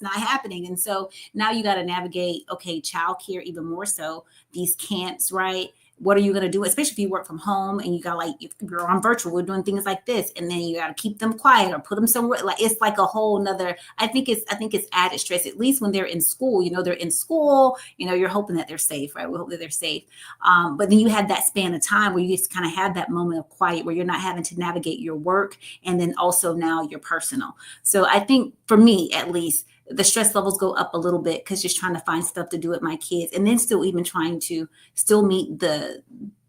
not happening. And so now you got to navigate, okay, childcare, even more so, these camps, right? What are you going to do, especially if you work from home and you got if you're on virtual, we're doing things like this, and then you got to keep them quiet or put them somewhere. It's like a whole nother, I think it's added stress, at least when they're in school, they're in school, you're hoping that they're safe, right? We hope that they're safe. But then you have that span of time where you just kind of have that moment of quiet where you're not having to navigate your work and then also now your personal. So I think for me, at least, the stress levels go up a little bit because just trying to find stuff to do with my kids, and then still even trying to still meet the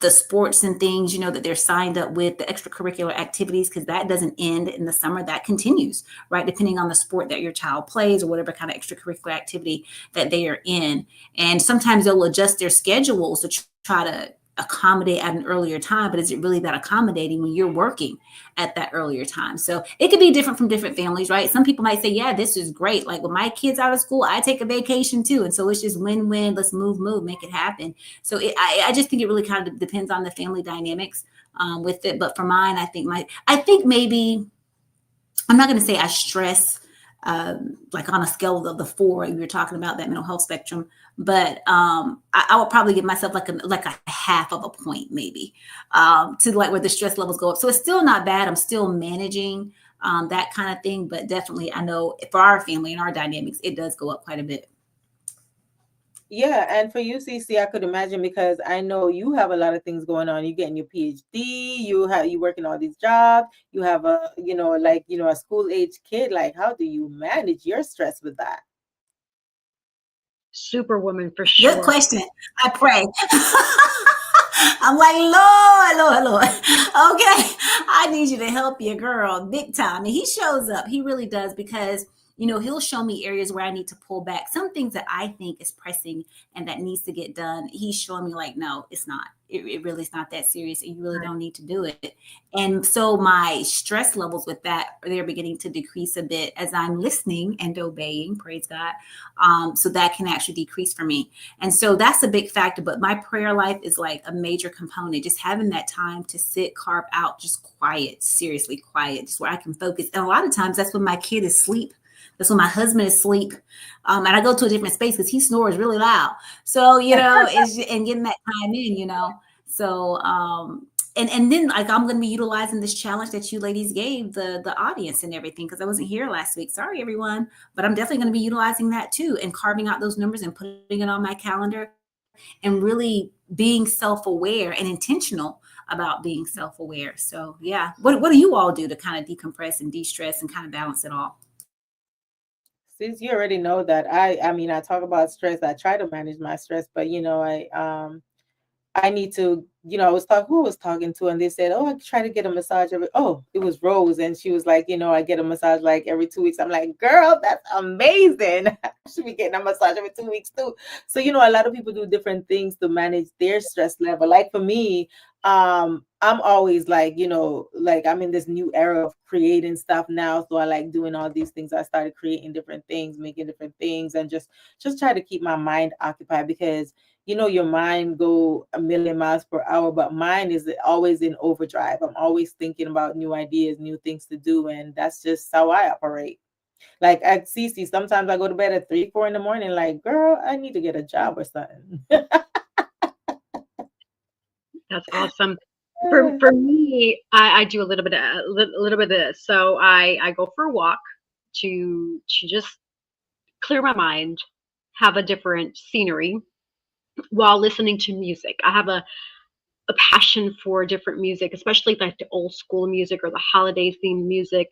sports and things, that they're signed up with, the extracurricular activities, because that doesn't end in the summer. That continues, right? Depending on the sport that your child plays or whatever kind of extracurricular activity that they are in. And sometimes they'll adjust their schedules to try to accommodate at an earlier time, but is it really that accommodating when you're working at that earlier time? So it could be different from different families, right? Some people might say, yeah, this is great. When my kids out of school, I take a vacation too. And so it's just win-win. Let's move, make it happen. So I just think it really kind of depends on the family dynamics with it. But for mine, I think maybe, I'm not going to say I stress on a scale of the 4, you were talking about that mental health spectrum, but I would probably give myself like a half of a point maybe to where the stress levels go up. So it's still not bad. I'm still managing that kind of thing, but definitely I know for our family and our dynamics, it does go up quite a bit. Yeah, and for you, CC, I could imagine, because I know you have a lot of things going on. You're getting your PhD, you working all these jobs, you have a a school age kid. How do you manage your stress with that? Superwoman for sure. Good question. I pray. I'm like, Lord. Okay, I need you to help your girl big time. And he shows up. He really does, because he'll show me areas where I need to pull back. Some things that I think is pressing and that needs to get done, he's showing me no, it's not. It really is not that serious, and you really don't need to do it. And so my stress levels with that, they're beginning to decrease a bit as I'm listening and obeying, praise God. So that can actually decrease for me. And so that's a big factor. But my prayer life is a major component, just having that time to sit, carve out, just quiet, seriously quiet, just where I can focus. And a lot of times that's when my kid is asleep. That's when my husband is asleep. And I go to a different space because he snores really loud. So, and getting that time in, So, and then I'm going to be utilizing this challenge that you ladies gave the audience and everything, because I wasn't here last week. Sorry, everyone. But I'm definitely going to be utilizing that too, and carving out those numbers and putting it on my calendar, and really being self-aware and intentional about being self-aware. So yeah, what do you all do to kind of decompress and de-stress and kind of balance it all? Since you already know that I mean, I talk about stress. I try to manage my stress, but I need to, I was talking, who I was talking to, and they said, oh, I try to get a massage it was Rose. And she was like, I get a massage like every 2 weeks. I'm like, girl, that's amazing. I should be getting a massage every 2 weeks too. So, a lot of people do different things to manage their stress level. Like for me, I'm always like, like I'm in this new era of creating stuff now. So I like doing all these things. I started creating different things, making different things, and just try to keep my mind occupied because your mind go a million miles per hour, but mine is always in overdrive. I'm always thinking about new ideas, new things to do. And that's just how I operate. Like at CC, sometimes I go to bed at 3, 4 in the morning, like, girl, I need to get a job or something. That's awesome. For me, I do a little bit of this. So I go for a walk to just clear my mind, have a different scenery while listening to music. I have a passion for different music, especially like the old school music or the holiday themed music.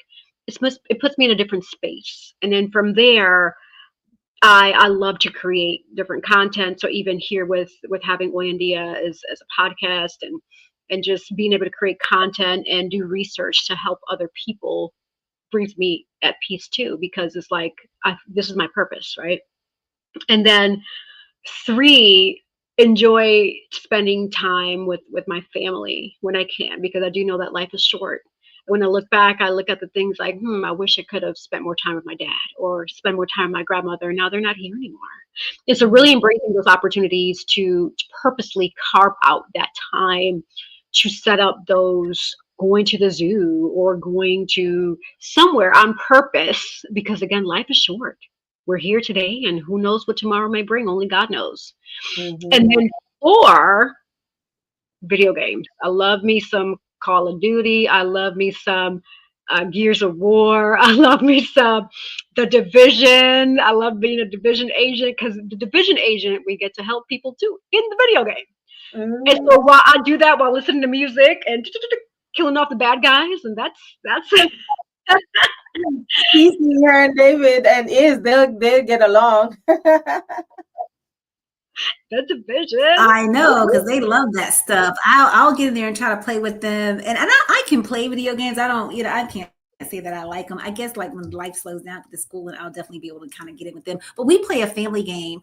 It puts me in a different space. And then from there, I love to create different content. So even here with having Oyandia as a podcast and just being able to create content and do research to help other people brings me at peace too, because it's like this is my purpose, right? And then 3, enjoy spending time with my family when I can, because I do know that life is short. When I look back, I look at the things like, I wish I could have spent more time with my dad or spend more time with my grandmother. Now they're not here anymore. And so really embracing those opportunities to purposely carve out that time to set up those, going to the zoo or going to somewhere on purpose, because again, life is short. We're here today and who knows what tomorrow may bring, only God knows. Mm-hmm. And then 4, video games. I love me some Call of Duty. I love me some Gears of War. I love me some The Division. I love being a Division agent, because the Division agent, we get to help people too in the video game. Mm-hmm. And so while I do that while listening to music and killing off the bad guys, and that's it. He's her and David and they'll get along. The Division. I know, because they love that stuff. I'll get in there and try to play with them, and I can play video games. I don't, I can't say that I like them. I guess like when life slows down to school, and I'll definitely be able to kind of get in with them. But we play a family game.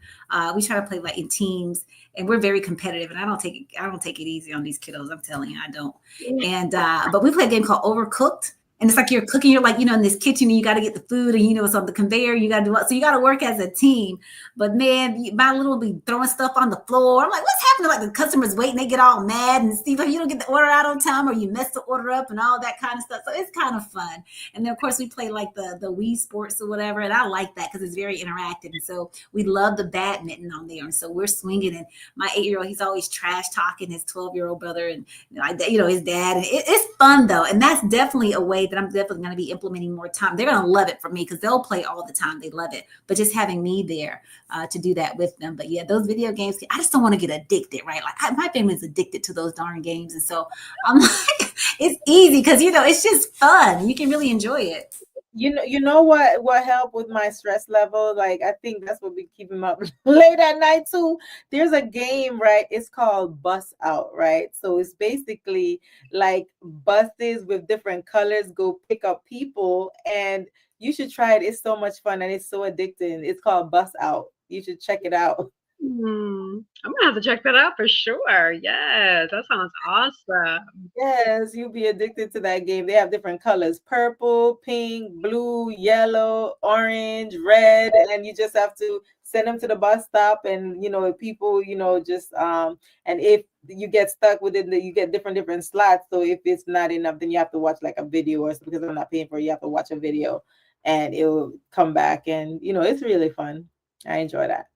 We try to play like in teams, and we're very competitive. And I don't take it easy on these kiddos. I'm telling you, I don't. And but we play a game called Overcooked. And it's like you're cooking, you're like, in this kitchen and you got to get the food and, it's on the conveyor. You got to do it. So you got to work as a team. But man, my little be throwing stuff on the floor. I'm like, what's happening? Like the customers waiting, they get all mad and Steve, you don't get the order out on time or you mess the order up and all that kind of stuff. So it's kind of fun. And then of course we play like the Wii Sports or whatever. And I like that because it's very interactive. And so we love the badminton on there. And so we're swinging, and my 8-year-old, he's always trash talking his 12-year-old brother and his dad. And it's fun though. And that's definitely a way that I'm definitely going to be implementing more time. They're going to love it for me because they'll play all the time. They love it. But just having me there to do that with them. But yeah, those video games, I just don't want to get addicted, right? Like my family's addicted to those darn games. And so I'm like, it's easy because, it's just fun. You can really enjoy it. You know what helped with my stress level? Like, I think that's what be keeping me up late at night too. There's a game, right? It's called Bus Out, right? So it's basically like buses with different colors go pick up people, and you should try it. It's so much fun and it's so addicting. It's called Bus Out. You should check it out. I'm gonna have to check that out for sure. Yes, that sounds awesome. Yes, you'll be addicted to that game. They have different colors: purple, pink, blue, yellow, orange, red, and you just have to send them to the bus stop. And people, just and if you get stuck with it, you get different slots. So if it's not enough, then you have to watch like a video or something. Because I'm not paying for it, you have to watch a video, and it will come back. And it's really fun. I enjoy that.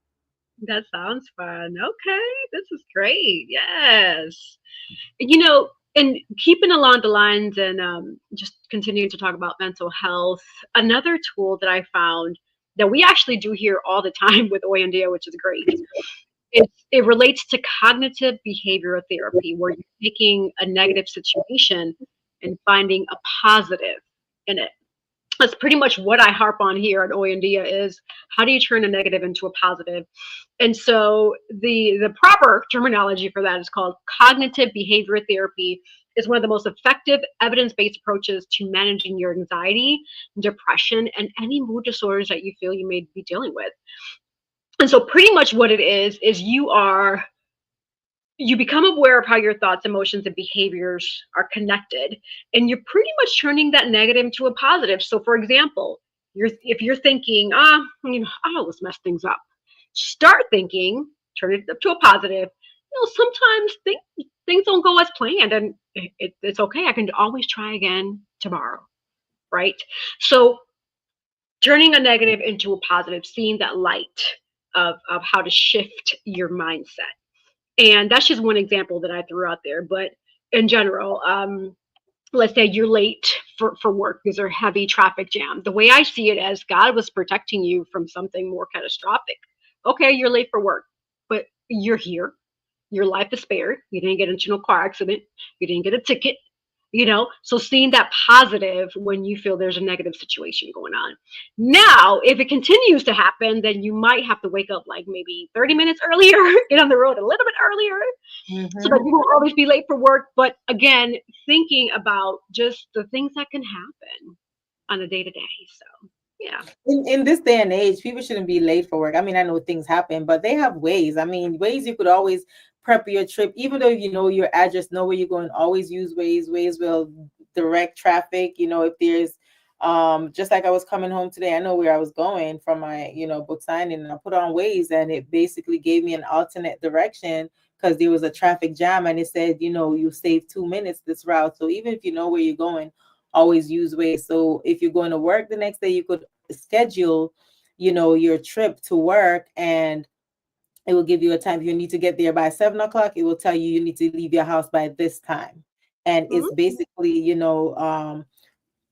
That sounds fun. Okay, this is great. Yes. And keeping along the lines and just continuing to talk about mental health, another tool that I found that we actually do here all the time with Oyandia, which is great, it relates to cognitive behavioral therapy, where you're taking a negative situation and finding a positive in it. That's pretty much what I harp on here at Oyandia is how do you turn a negative into a positive? And so the proper terminology for that is called cognitive behavioral therapy. Is one of the most effective evidence-based approaches to managing your anxiety, depression, and any mood disorders that you feel you may be dealing with. And so pretty much what it is you become aware of how your thoughts, emotions, and behaviors are connected, and you're pretty much turning that negative into a positive. So for example, if you're thinking, let's mess things up, start thinking, turn it up to a positive. Sometimes things don't go as planned, and it's okay. I can always try again tomorrow, right? So turning a negative into a positive, seeing that light of how to shift your mindset. And that's just one example that I threw out there. But in general, let's say you're late for work because there's a heavy traffic jam. The way I see it as God was protecting you from something more catastrophic. Okay, you're late for work, but you're here. Your life is spared. You didn't get into no car accident. You didn't get a ticket. So seeing that positive when you feel there's a negative situation going on. Now, if it continues to happen, then you might have to wake up like maybe 30 minutes earlier, get on the road a little bit earlier, so that you won't always be late for work. But again, thinking about just the things that can happen on a day-to-day. So yeah. In this day and age, people shouldn't be late for work. I mean, I know things happen, but they have ways. I mean, ways you could always prep your trip, even though you know your address, know where you're going. Always use Waze. Waze will direct traffic. If there's just like I was coming home today, I know where I was going from my book signing, and I put on Waze, and it basically gave me an alternate direction because there was a traffic jam, and it said you saved 2 minutes this route. So even if you know where you're going, always use Waze. So if you're going to work the next day, you could schedule your trip to work, and it will give you a time. If you need to get there by 7 o'clock, it will tell you need to leave your house by this time. And it's basically,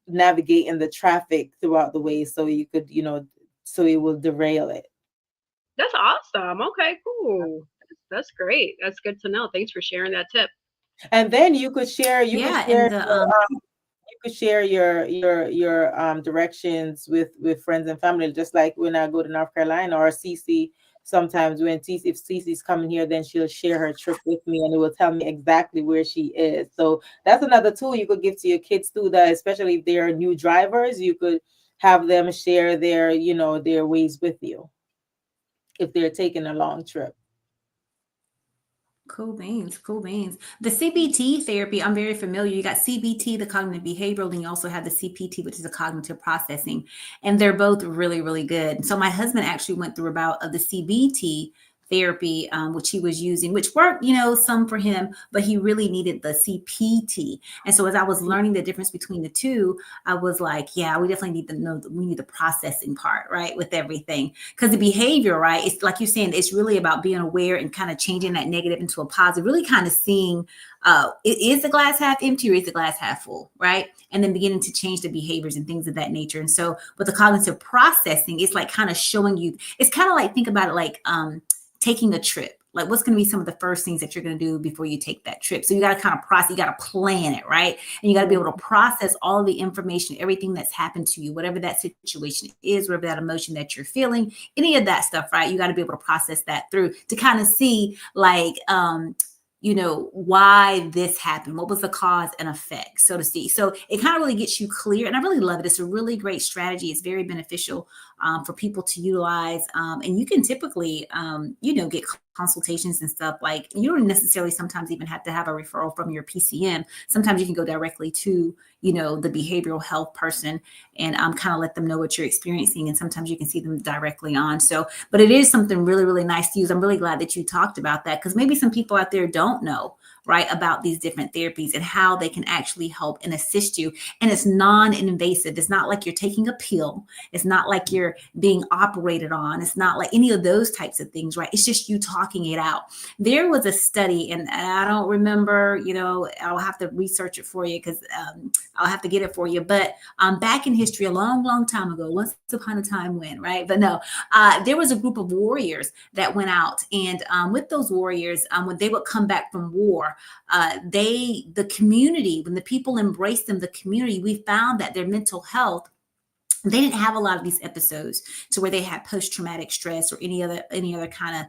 navigating the traffic throughout the way. So you could, so it will derail it. That's awesome. Okay, cool. That's great. That's good to know. Thanks for sharing that tip. And then you could share, you could share your directions with friends and family, just like when I go to North Carolina or CC. Sometimes if Cece's coming here, then she'll share her trip with me, and it will tell me exactly where she is. So that's another tool you could give to your kids too, that especially if they're new drivers, you could have them share their Waze with you if they're taking a long trip. Cool beans. The CBT therapy, I'm very familiar. You got CBT, the cognitive behavioral, and you also have the CPT, which is the cognitive processing. And they're both really, really good. So my husband actually went through a bout of the CBT therapy, which he was using, which worked, some for him, but he really needed the CPT. And so as I was learning the difference between the two, I was like, yeah, we definitely need to know we need the processing part, right, with everything. Because the behavior, right, it's like you're saying, it's really about being aware and kind of changing that negative into a positive, really kind of seeing, is the glass half empty or is the glass half full, right? And then beginning to change the behaviors and things of that nature. And so with the cognitive processing, it's like kind of showing you, it's kind of like, think about it like, taking a trip. Like what's going to be some of the first things that you're going to do before you take that trip? So you got to kind of process, you got to plan it, right? And you got to be able to process all of the information, everything that's happened to you, whatever that situation is, whatever that emotion that you're feeling, any of that stuff, right? You got to be able to process that through to kind of see like, why this happened, what was the cause and effect, so to see. So it kind of really gets you clear. And I really love it. It's a really great strategy. It's very beneficial for people to utilize. And you can typically, get consultations and stuff. Like you don't necessarily sometimes even have to have a referral from your PCM. Sometimes you can go directly to, the behavioral health person and kind of let them know what you're experiencing. And sometimes you can see them directly on. So, but it is something really, really nice to use. I'm really glad that you talked about that because maybe some people out there don't know right, about these different therapies and how they can actually help and assist you. And it's non-invasive. It's not like you're taking a pill. It's not like you're being operated on. It's not like any of those types of things, right? It's just you talking it out. There was a study, and I don't remember, I'll have to research it for you because I'll have to get it for you. But back in history, a long, long time ago, once upon a time when, right? But no, there was a group of warriors that went out. And with those warriors, when they would come back from war, the community, when the people embraced them, the community, we found that their mental health, they didn't have a lot of these episodes to where they had post-traumatic stress or any other kind of,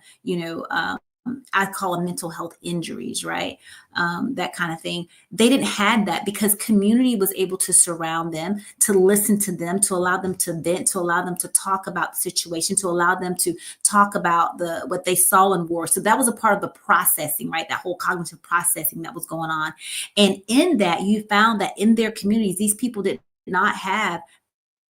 I call them mental health injuries, right? That kind of thing. They didn't have that because community was able to surround them, to listen to them, to allow them to vent, to allow them to talk about the situation, to allow them to talk about what they saw in war. So that was a part of the processing, right? That whole cognitive processing that was going on. And in that, you found that in their communities, these people did not have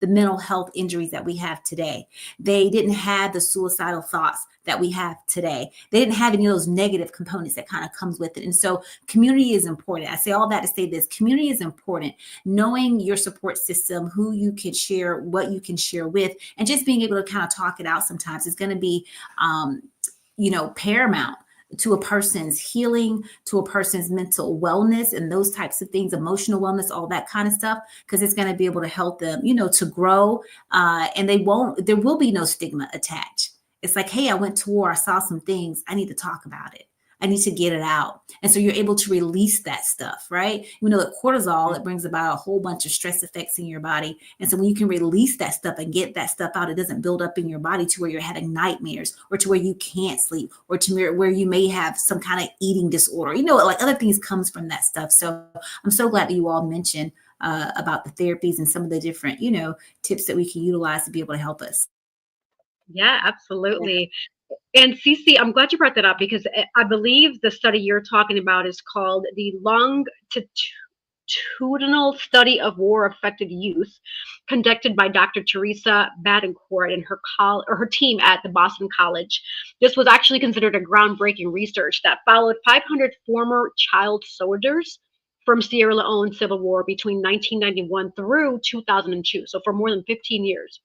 the mental health injuries that we have today. They didn't have the suicidal thoughts that we have today. They didn't have any of those negative components that kind of comes with it. And so community is important. I say all that to say this: community is important. Knowing your support system, who you can share, what you can share with, and just being able to kind of talk it out sometimes is going to be, paramount to a person's healing, to a person's mental wellness and those types of things, emotional wellness, all that kind of stuff, because it's going to be able to help them, to grow. And there will be no stigma attached. It's like, hey, I went to war, I saw some things, I need to talk about it. I need to get it out. And so you're able to release that stuff, right? We know that cortisol, it brings about a whole bunch of stress effects in your body. And so when you can release that stuff and get that stuff out, it doesn't build up in your body to where you're having nightmares or to where you can't sleep or to where you may have some kind of eating disorder. Like other things comes from that stuff. So I'm so glad that you all mentioned about the therapies and some of the different, tips that we can utilize to be able to help us. Yeah, absolutely. And Cece, I'm glad you brought that up because I believe the study you're talking about is called the Longitudinal Study of War-Affected Youth, conducted by Dr. Teresa Badencourt and her team at the Boston College. This was actually considered a groundbreaking research that followed 500 former child soldiers from Sierra Leone Civil War between 1991 through 2002, so for more than 15 years.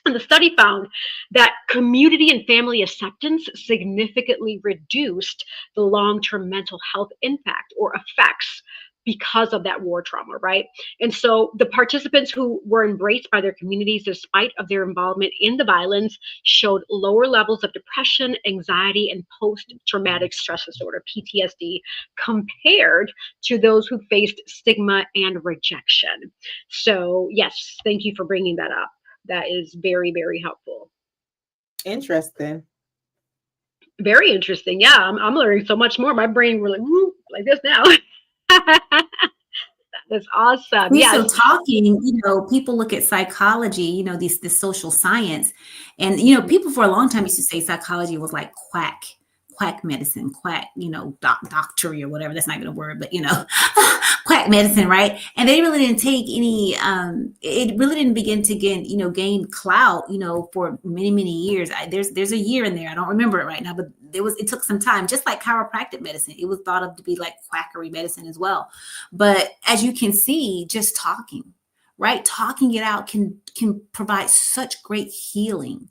And the study found that community and family acceptance significantly reduced the long-term mental health impact or effects because of that war trauma, right? And so the participants who were embraced by their communities despite of their involvement in the violence showed lower levels of depression, anxiety, and post-traumatic stress disorder, PTSD, compared to those who faced stigma and rejection. So yes, thank you for bringing that up. That is very, very helpful. Interesting. Very interesting. Yeah, I'm learning so much more. My brain really like this now. That's awesome. Yeah. Yeah. So talking, people look at psychology, this social science, and people for a long time used to say psychology was like quack medicine, doctory or whatever. That's not even a word, but quack medicine, right? And they really didn't take any. It really didn't begin to gain clout, for many, many years. There's a year in there. I don't remember it right now, but it took some time. Just like chiropractic medicine, it was thought of to be like quackery medicine as well. But as you can see, just talking, right? Talking it out can provide such great healing,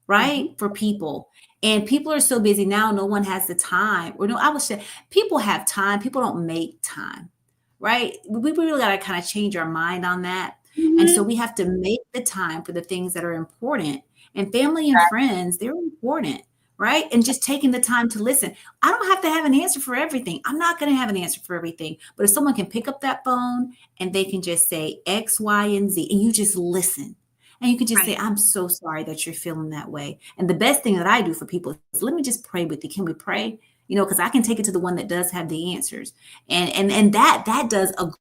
right? For people. And people are so busy now, no one has the time. Or no, I would say people have time. People don't make time, right? We really got to kind of change our mind on that. Mm-hmm. And so we have to make the time for the things that are important. And family and friends, they're important, right? And just taking the time to listen. I don't have to have an answer for everything. I'm not going to have an answer for everything. But if someone can pick up that phone and they can just say X, Y, and Z, and you just listen. And you can just say, I'm so sorry that you're feeling that way. And the best thing that I do for people is let me just pray with you. Can we pray? Because I can take it to the one that does have the answers. And that does a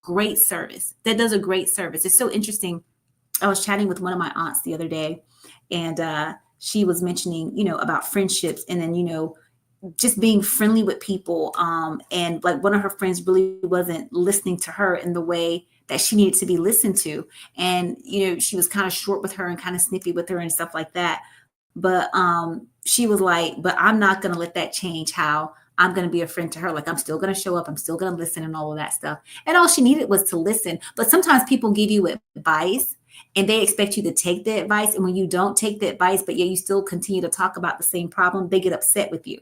great service. That does a great service. It's so interesting. I was chatting with one of my aunts the other day, and she was mentioning, about friendships and then, just being friendly with people. And like one of her friends really wasn't listening to her in the way that she needed to be listened to. And, she was kind of short with her and kind of snippy with her and stuff like that. But she was like, but I'm not going to let that change how I'm going to be a friend to her. Like, I'm still going to show up. I'm still going to listen and all of that stuff. And all she needed was to listen. But sometimes people give you advice and they expect you to take the advice. And when you don't take the advice, but yet you still continue to talk about the same problem, they get upset with you.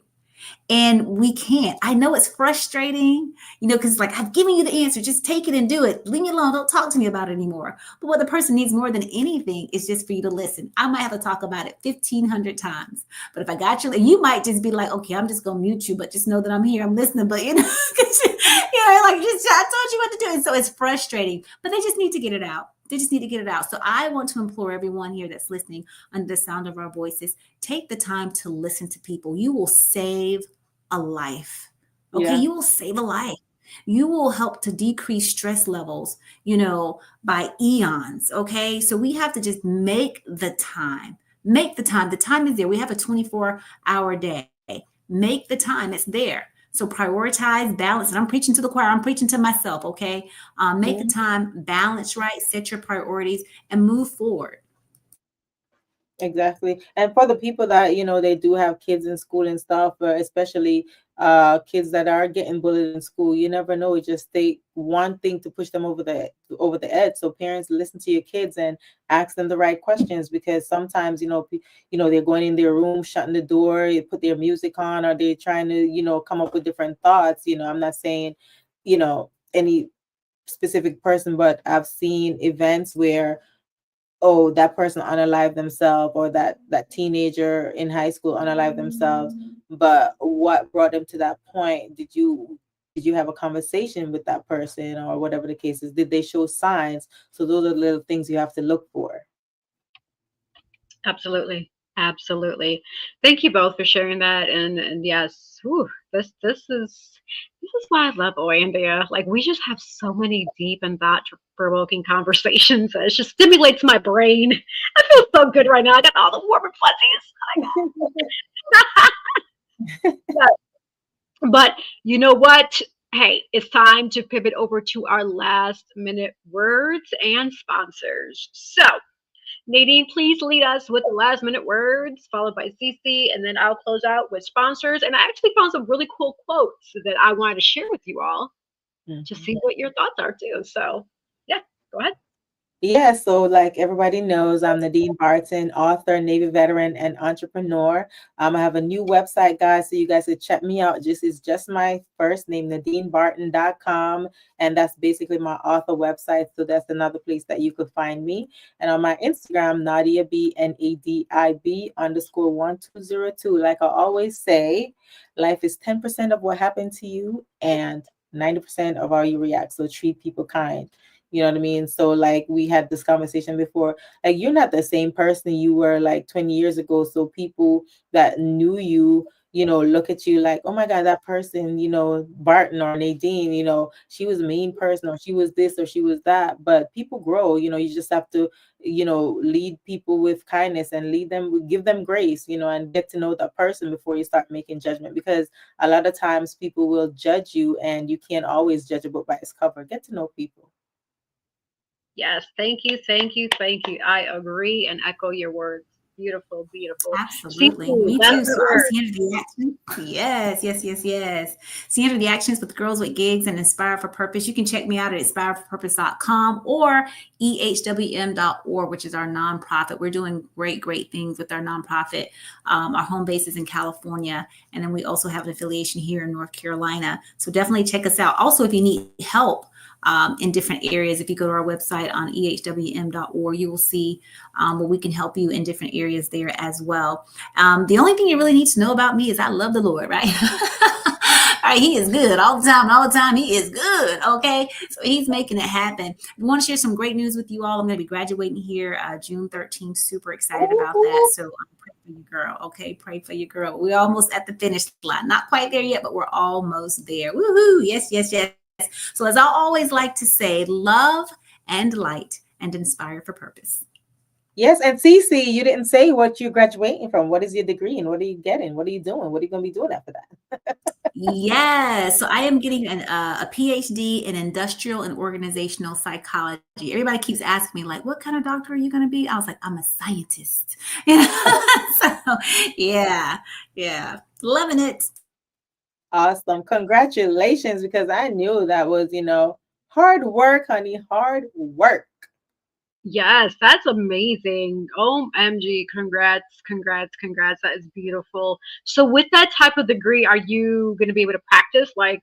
And we can't. I know it's frustrating, because it's like, I've given you the answer. Just take it and do it. Leave me alone. Don't talk to me about it anymore. But what the person needs more than anything is just for you to listen. I might have to talk about it 1,500 times. But if I got you might just be like, okay, I'm just going to mute you, but just know that I'm here. I'm listening. But, like, I told you what to do. And so it's frustrating, but they just need to get it out. They just need to get it out. So I want to implore everyone here that's listening under the sound of our voices, take the time to listen to people. You will save a life. Okay. Yeah. You will save a life. You will help to decrease stress levels, by eons. Okay. So we have to just make the time. Make the time. The time is there. We have a 24-hour day. Make the time. It's there. So prioritize, balance. And I'm preaching to the choir. I'm preaching to myself. Okay. Make the time, balance right, set your priorities, and move forward. Exactly. And for the people that, they do have kids in school and stuff, but especially kids that are getting bullied in school, you never know. It just take one thing to push them over the edge. So parents, listen to your kids and ask them the right questions, because sometimes, they're going in their room, shutting the door, they put their music on, or they're trying to, come up with different thoughts. I'm not saying, any specific person, but I've seen events where, oh, that person unalived themselves, or that teenager in high school unalived themselves. But what brought them to that point? Did you have a conversation with that person, or whatever the case is? Did they show signs? So those are the little things you have to look for. Absolutely. Thank you both for sharing that. And yes, this is why I love Oandia. Like, we just have so many deep and thought-provoking conversations. It just stimulates my brain. I feel so good right now. I got all the warm and fuzzies. But you know what? Hey, it's time to pivot over to our last minute words and sponsors. So, Nadine, please lead us with the last minute words, followed by Cece, and then I'll close out with sponsors. And I actually found some really cool quotes that I wanted to share with you all to see what your thoughts are too. So, yeah, go ahead. Yeah, so like everybody knows, I'm Nadine Barton, author, Navy veteran, and entrepreneur. I have a new website, guys, so you guys could check me out. It's just my first name, NadineBarton.com, and that's basically my author website. So that's another place that you could find me. And on my Instagram, Nadia B, NADIB_1202. Like I always say, life is 10% of what happened to you and 90% of how you react. So treat people kind. You know what I mean? So like we had this conversation before, like you're not the same person you were like 20 years ago. So people that knew you, look at you like, oh my God, that person, Barton or Nadine, she was a mean person, or she was this, or she was that. But people grow, you just have to, lead people with kindness and give them grace, and get to know that person before you start making judgment. Because a lot of times people will judge you, and you can't always judge a book by its cover. Get to know people. Yes, thank you. I agree and echo your words. Beautiful. Absolutely. Me too. So I'm Sandra the Action. Yes. Sandra the Actions with Girls with Gigs and Inspire for Purpose. You can check me out at inspireforpurpose.com or ehwm.org, which is our nonprofit. We're doing great things with our nonprofit. Our home base is in California, and then we also have an affiliation here in North Carolina. So definitely check us out. Also, if you need help in different areas, if you go to our website on ehwm.org, you will see where we can help you in different areas there as well. The only thing you really need to know about me is I love the Lord, right? All right, he is good all the time. He is good. Okay. So he's making it happen. We want to share some great news with you all. I'm going to be graduating here June 13th. Super excited about that. So pray for your girl. Okay. Pray for your girl. We're almost at the finish line. Not quite there yet, but we're almost there. Woohoo. Yes. So as I always like to say, love and light and inspire for purpose. Yes. And Cece, you didn't say what you're graduating from. What is your degree and what are you getting? What are you doing? What are you going to be doing after that? Yes. So I am getting a PhD in industrial and organizational psychology. Everybody keeps asking me, like, what kind of doctor are you going to be? I was like, I'm a scientist. So yeah. Loving it. Awesome. Congratulations, because I knew that was, hard work, honey. Hard work. Yes, that's amazing. OMG, congrats, congrats, congrats. That is beautiful. So with that type of degree, are you going to be able to practice like,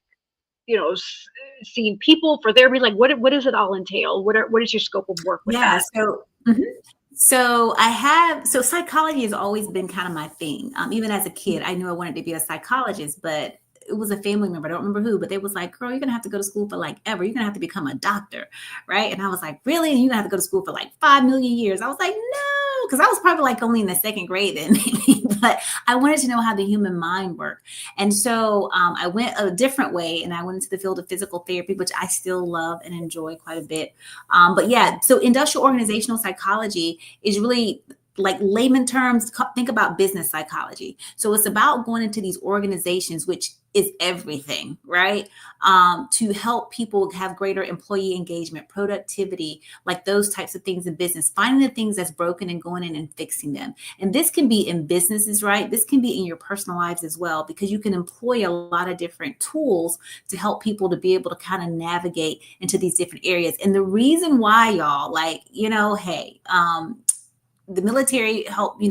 seeing people for therapy? Like what does it all entail? What is your scope of work with Yeah. that? So psychology has always been kind of my thing. Even as a kid, I knew I wanted to be a psychologist, but it was a family member. I don't remember who, but they was like, girl, you're going to have to go to school for like ever. You're going to have to become a doctor. Right. And I was like, really? And you're going to have to go to school for like 5 million years. I was like, no, because I was probably like only in the second grade then, but I wanted to know how the human mind worked. And so I went a different way and I went into the field of physical therapy, which I still love and enjoy quite a bit. But yeah, so industrial organizational psychology is really like layman terms, think about business psychology. So it's about going into these organizations, which is everything, right? To help people have greater employee engagement, productivity, like those types of things in business, finding the things that's broken and going in and fixing them. And this can be in businesses, right? This can be in your personal lives as well, because you can employ a lot of different tools to help people to be able to kind of navigate into these different areas. And the reason why, y'all, like, hey, the military helped,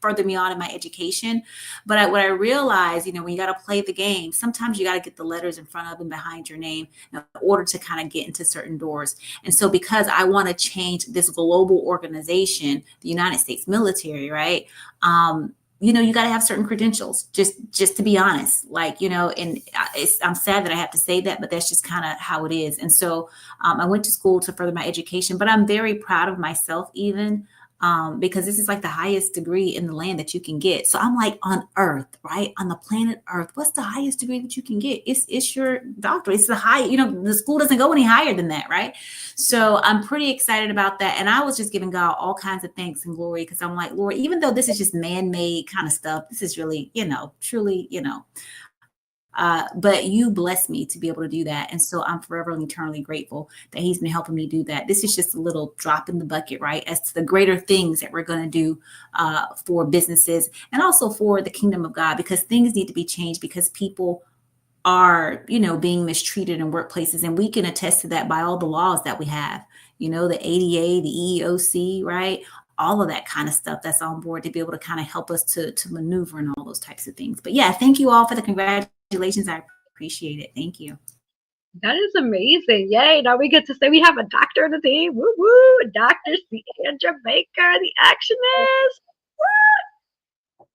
further me on in my education. But what I realized, when you got to play the game, sometimes you got to get the letters in front of and behind your name in order to kind of get into certain doors. And so because I want to change this global organization, the United States military, right? You got to have certain credentials, just to be honest, and I'm sad that I have to say that, but that's just kind of how it is. And so I went to school to further my education, but I'm very proud of myself even, because this is like the highest degree in the land that you can get. So I'm like, on Earth, right? On the planet Earth, what's the highest degree that you can get? It's your doctorate. It's the high, the school doesn't go any higher than that, right? So I'm pretty excited about that. And I was just giving God all kinds of thanks and glory, because I'm like, Lord, even though this is just man-made kind of stuff, this is really, truly, but you blessed me to be able to do that. And so I'm forever and eternally grateful that he's been helping me do that. This is just a little drop in the bucket, right? As to the greater things that we're going to do for businesses and also for the kingdom of God, because things need to be changed, because people are, being mistreated in workplaces. And we can attest to that by all the laws that we have, the ADA, the EEOC, right? All of that kind of stuff that's on board to be able to kind of help us to maneuver and all those types of things. But yeah, thank you all for the congratulations. I appreciate it. Thank you. That is amazing. Yay. Now we get to say we have a doctor in the team. Woo woo. Dr. Sandra Baker, the actionist. Woo!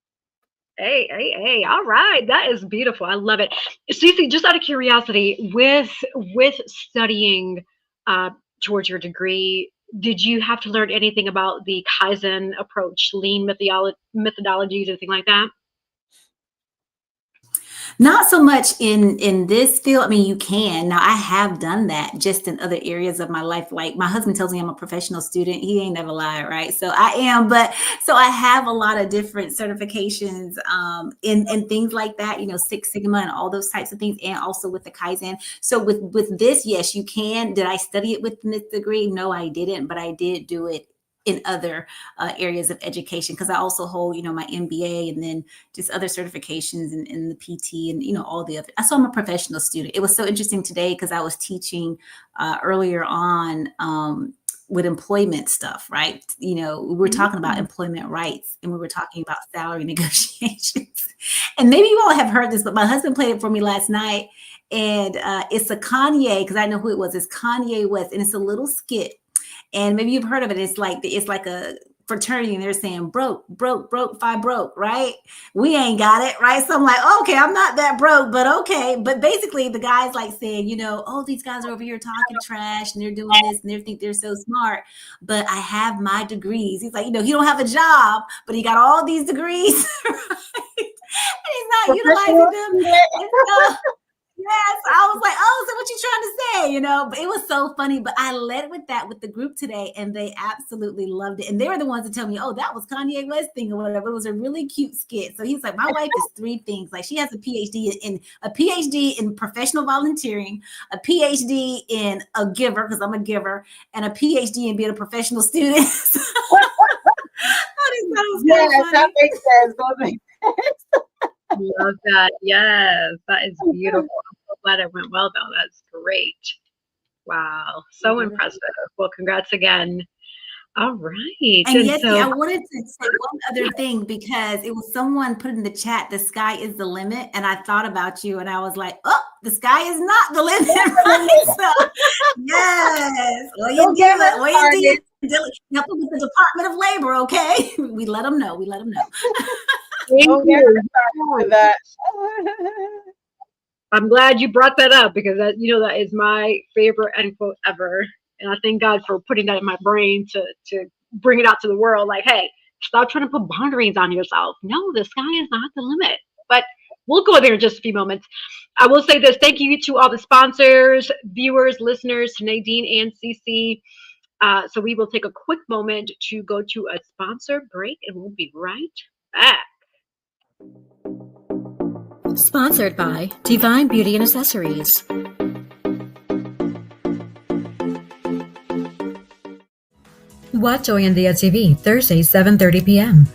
Hey. All right. That is beautiful. I love it. Cece, just out of curiosity, with studying towards your degree, did you have to learn anything about the Kaizen approach, lean methodologies, anything like that? Not so much in this field. I mean, you can. Now, I have done that just in other areas of my life. Like my husband tells me I'm a professional student. He ain't never lied, right? So I am. But so I have a lot of different certifications in things like that, Six Sigma and all those types of things, and also with the Kaizen. So with this, yes, you can. Did I study it with this degree? No, I didn't. But I did do it in other areas of education, because I also hold, my MBA and then just other certifications in the PT and, all the other. So I'm a professional student. It was so interesting today because I was teaching earlier on with employment stuff, right? We were talking about employment rights and we were talking about salary negotiations. And maybe you all have heard this, but my husband played it for me last night. And it's a Kanye, because I know who it was. It's Kanye West, and it's a little skit. And maybe you've heard of it. It's like a fraternity, and they're saying broke, fi broke, right? We ain't got it, right? So I'm like, okay, I'm not that broke, but okay. But basically the guy's like saying, these guys are over here talking trash and they're doing this and they think they're so smart, but I have my degrees. He's like, he don't have a job, but he got all these degrees, right? And he's not utilizing them. And yes, I was like, oh, so what you trying to say, But it was so funny. But I led with that with the group today, and they absolutely loved it. And they were the ones that tell me, oh, that was Kanye West thing or whatever. It was a really cute skit. So he's like, my wife is 3 things. Like, she has a PhD in professional volunteering, a PhD in a giver, because I'm a giver, and a PhD in being a professional student. Yes, that makes sense. That makes sense. Love that. Yes, that is beautiful. I'm so glad it went well, though. That's great. Wow, so impressive. Well, congrats again. All right. And And yes, so, I wanted to say one other thing because it was someone put in the chat, the sky is the limit. And I thought about you and I was like, oh, the sky is not the limit, right? So, yes. All you do, help with the Department of Labor, okay? We let them know. thank Don't get you. with that. I'm glad you brought that up because that, that is my favorite end quote ever. And I thank God for putting that in my brain to bring it out to the world. Like, hey, stop trying to put boundaries on yourself. No, the sky is not the limit. But we'll go there in just a few moments. I will say this. Thank you to all the sponsors, viewers, listeners, to Nadine and Cece. So we will take a quick moment to go to a sponsor break and we'll be right back. Sponsored by Divine Beauty and Accessories. Watch Oyandia TV Thursday, 7:30 p.m.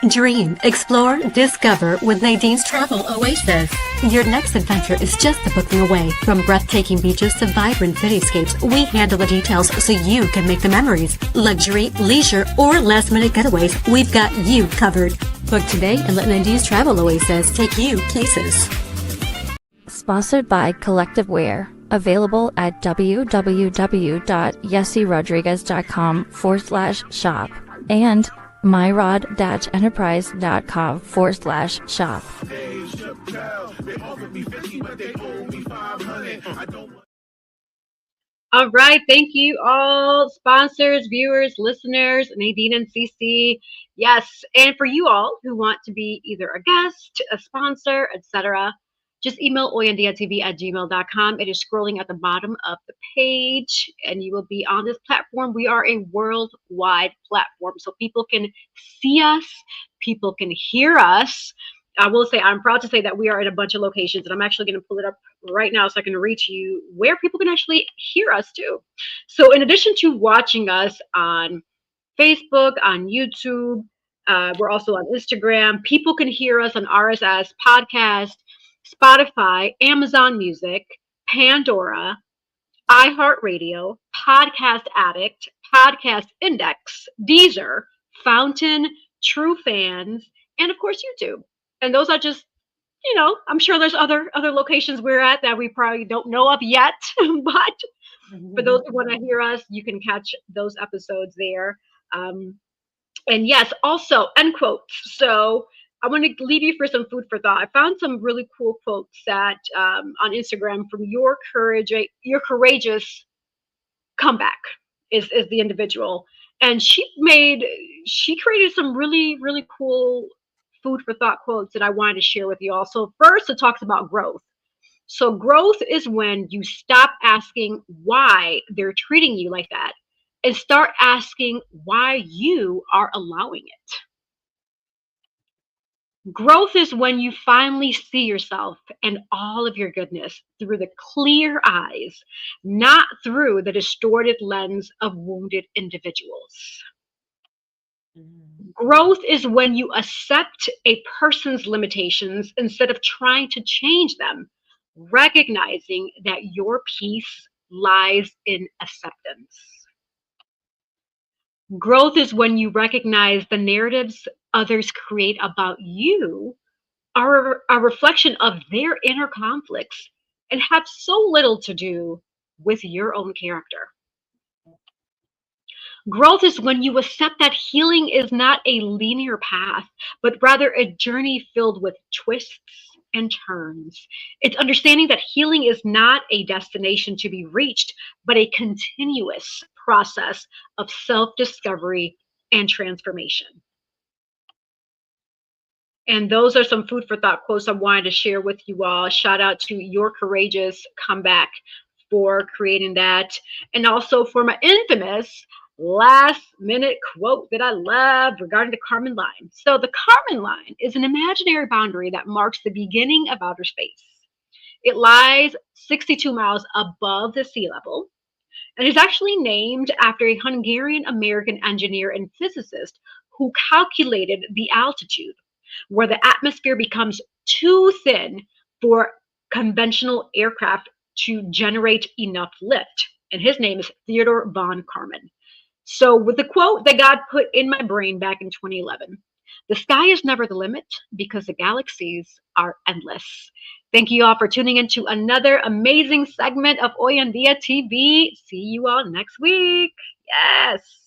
Dream, explore, discover with Nadine's Travel Oasis. Your next adventure is just a booking away. From breathtaking beaches to vibrant cityscapes, we handle the details so you can make the memories. Luxury, leisure, or last-minute getaways, we've got you covered. Book today and let Nadine's Travel Oasis take you places. Sponsored by Collective Wear. Available at www.yessierodriguez.com/shop and myrod-enterprise.com/shop. All right. Thank you all, sponsors, viewers, listeners, Nadine and Cece. Yes. And for you all who want to be either a guest, a sponsor, etc., just email oyandiatv@gmail.com. It is scrolling at the bottom of the page and you will be on this platform. We are a worldwide platform, so people can see us, people can hear us. I will say, I'm proud to say that we are in a bunch of locations, and I'm actually going to pull it up right now so I can reach you where people can actually hear us too. So in addition to watching us on Facebook, on YouTube, we're also on Instagram. People can hear us on RSS, Podcast, Spotify, Amazon Music, Pandora, iHeartRadio, Podcast Addict, Podcast Index, Deezer, Fountain, True Fans, and of course YouTube. And those are just, I'm sure there's other locations we're at that we probably don't know of yet. But for those who want to hear us, you can catch those episodes there. And yes, also end quotes. So I want to leave you for some food for thought. I found some really cool quotes that on Instagram from Your Courageous Comeback is the individual. And she created some really, really cool food for thought quotes that I wanted to share with you all. So first, it talks about growth. So growth is when you stop asking why they're treating you like that and start asking why you are allowing it. Growth is when you finally see yourself and all of your goodness through the clear eyes, not through the distorted lens of wounded individuals. Growth is when you accept a person's limitations instead of trying to change them, recognizing that your peace lies in acceptance. Growth is when you recognize the narratives others create about you are a reflection of their inner conflicts and have so little to do with your own character. Growth is when you accept that healing is not a linear path, but rather a journey filled with twists and turns. It's understanding that healing is not a destination to be reached, but a continuous process of self-discovery and transformation. And those are some food for thought quotes I wanted to share with you all. Shout out to Your Courageous Comeback for creating that. And also for my infamous last minute quote that I love regarding the Kármán line. So the Kármán line is an imaginary boundary that marks the beginning of outer space. It lies 62 miles above the sea level and is actually named after a Hungarian American engineer and physicist who calculated the altitude. where the atmosphere becomes too thin for conventional aircraft to generate enough lift. And his name is Theodore von Karman. So with the quote that God put in my brain back in 2011, the sky is never the limit because the galaxies are endless. Thank you all for tuning into another amazing segment of Hoy en Dia TV. See you all next week. Yes.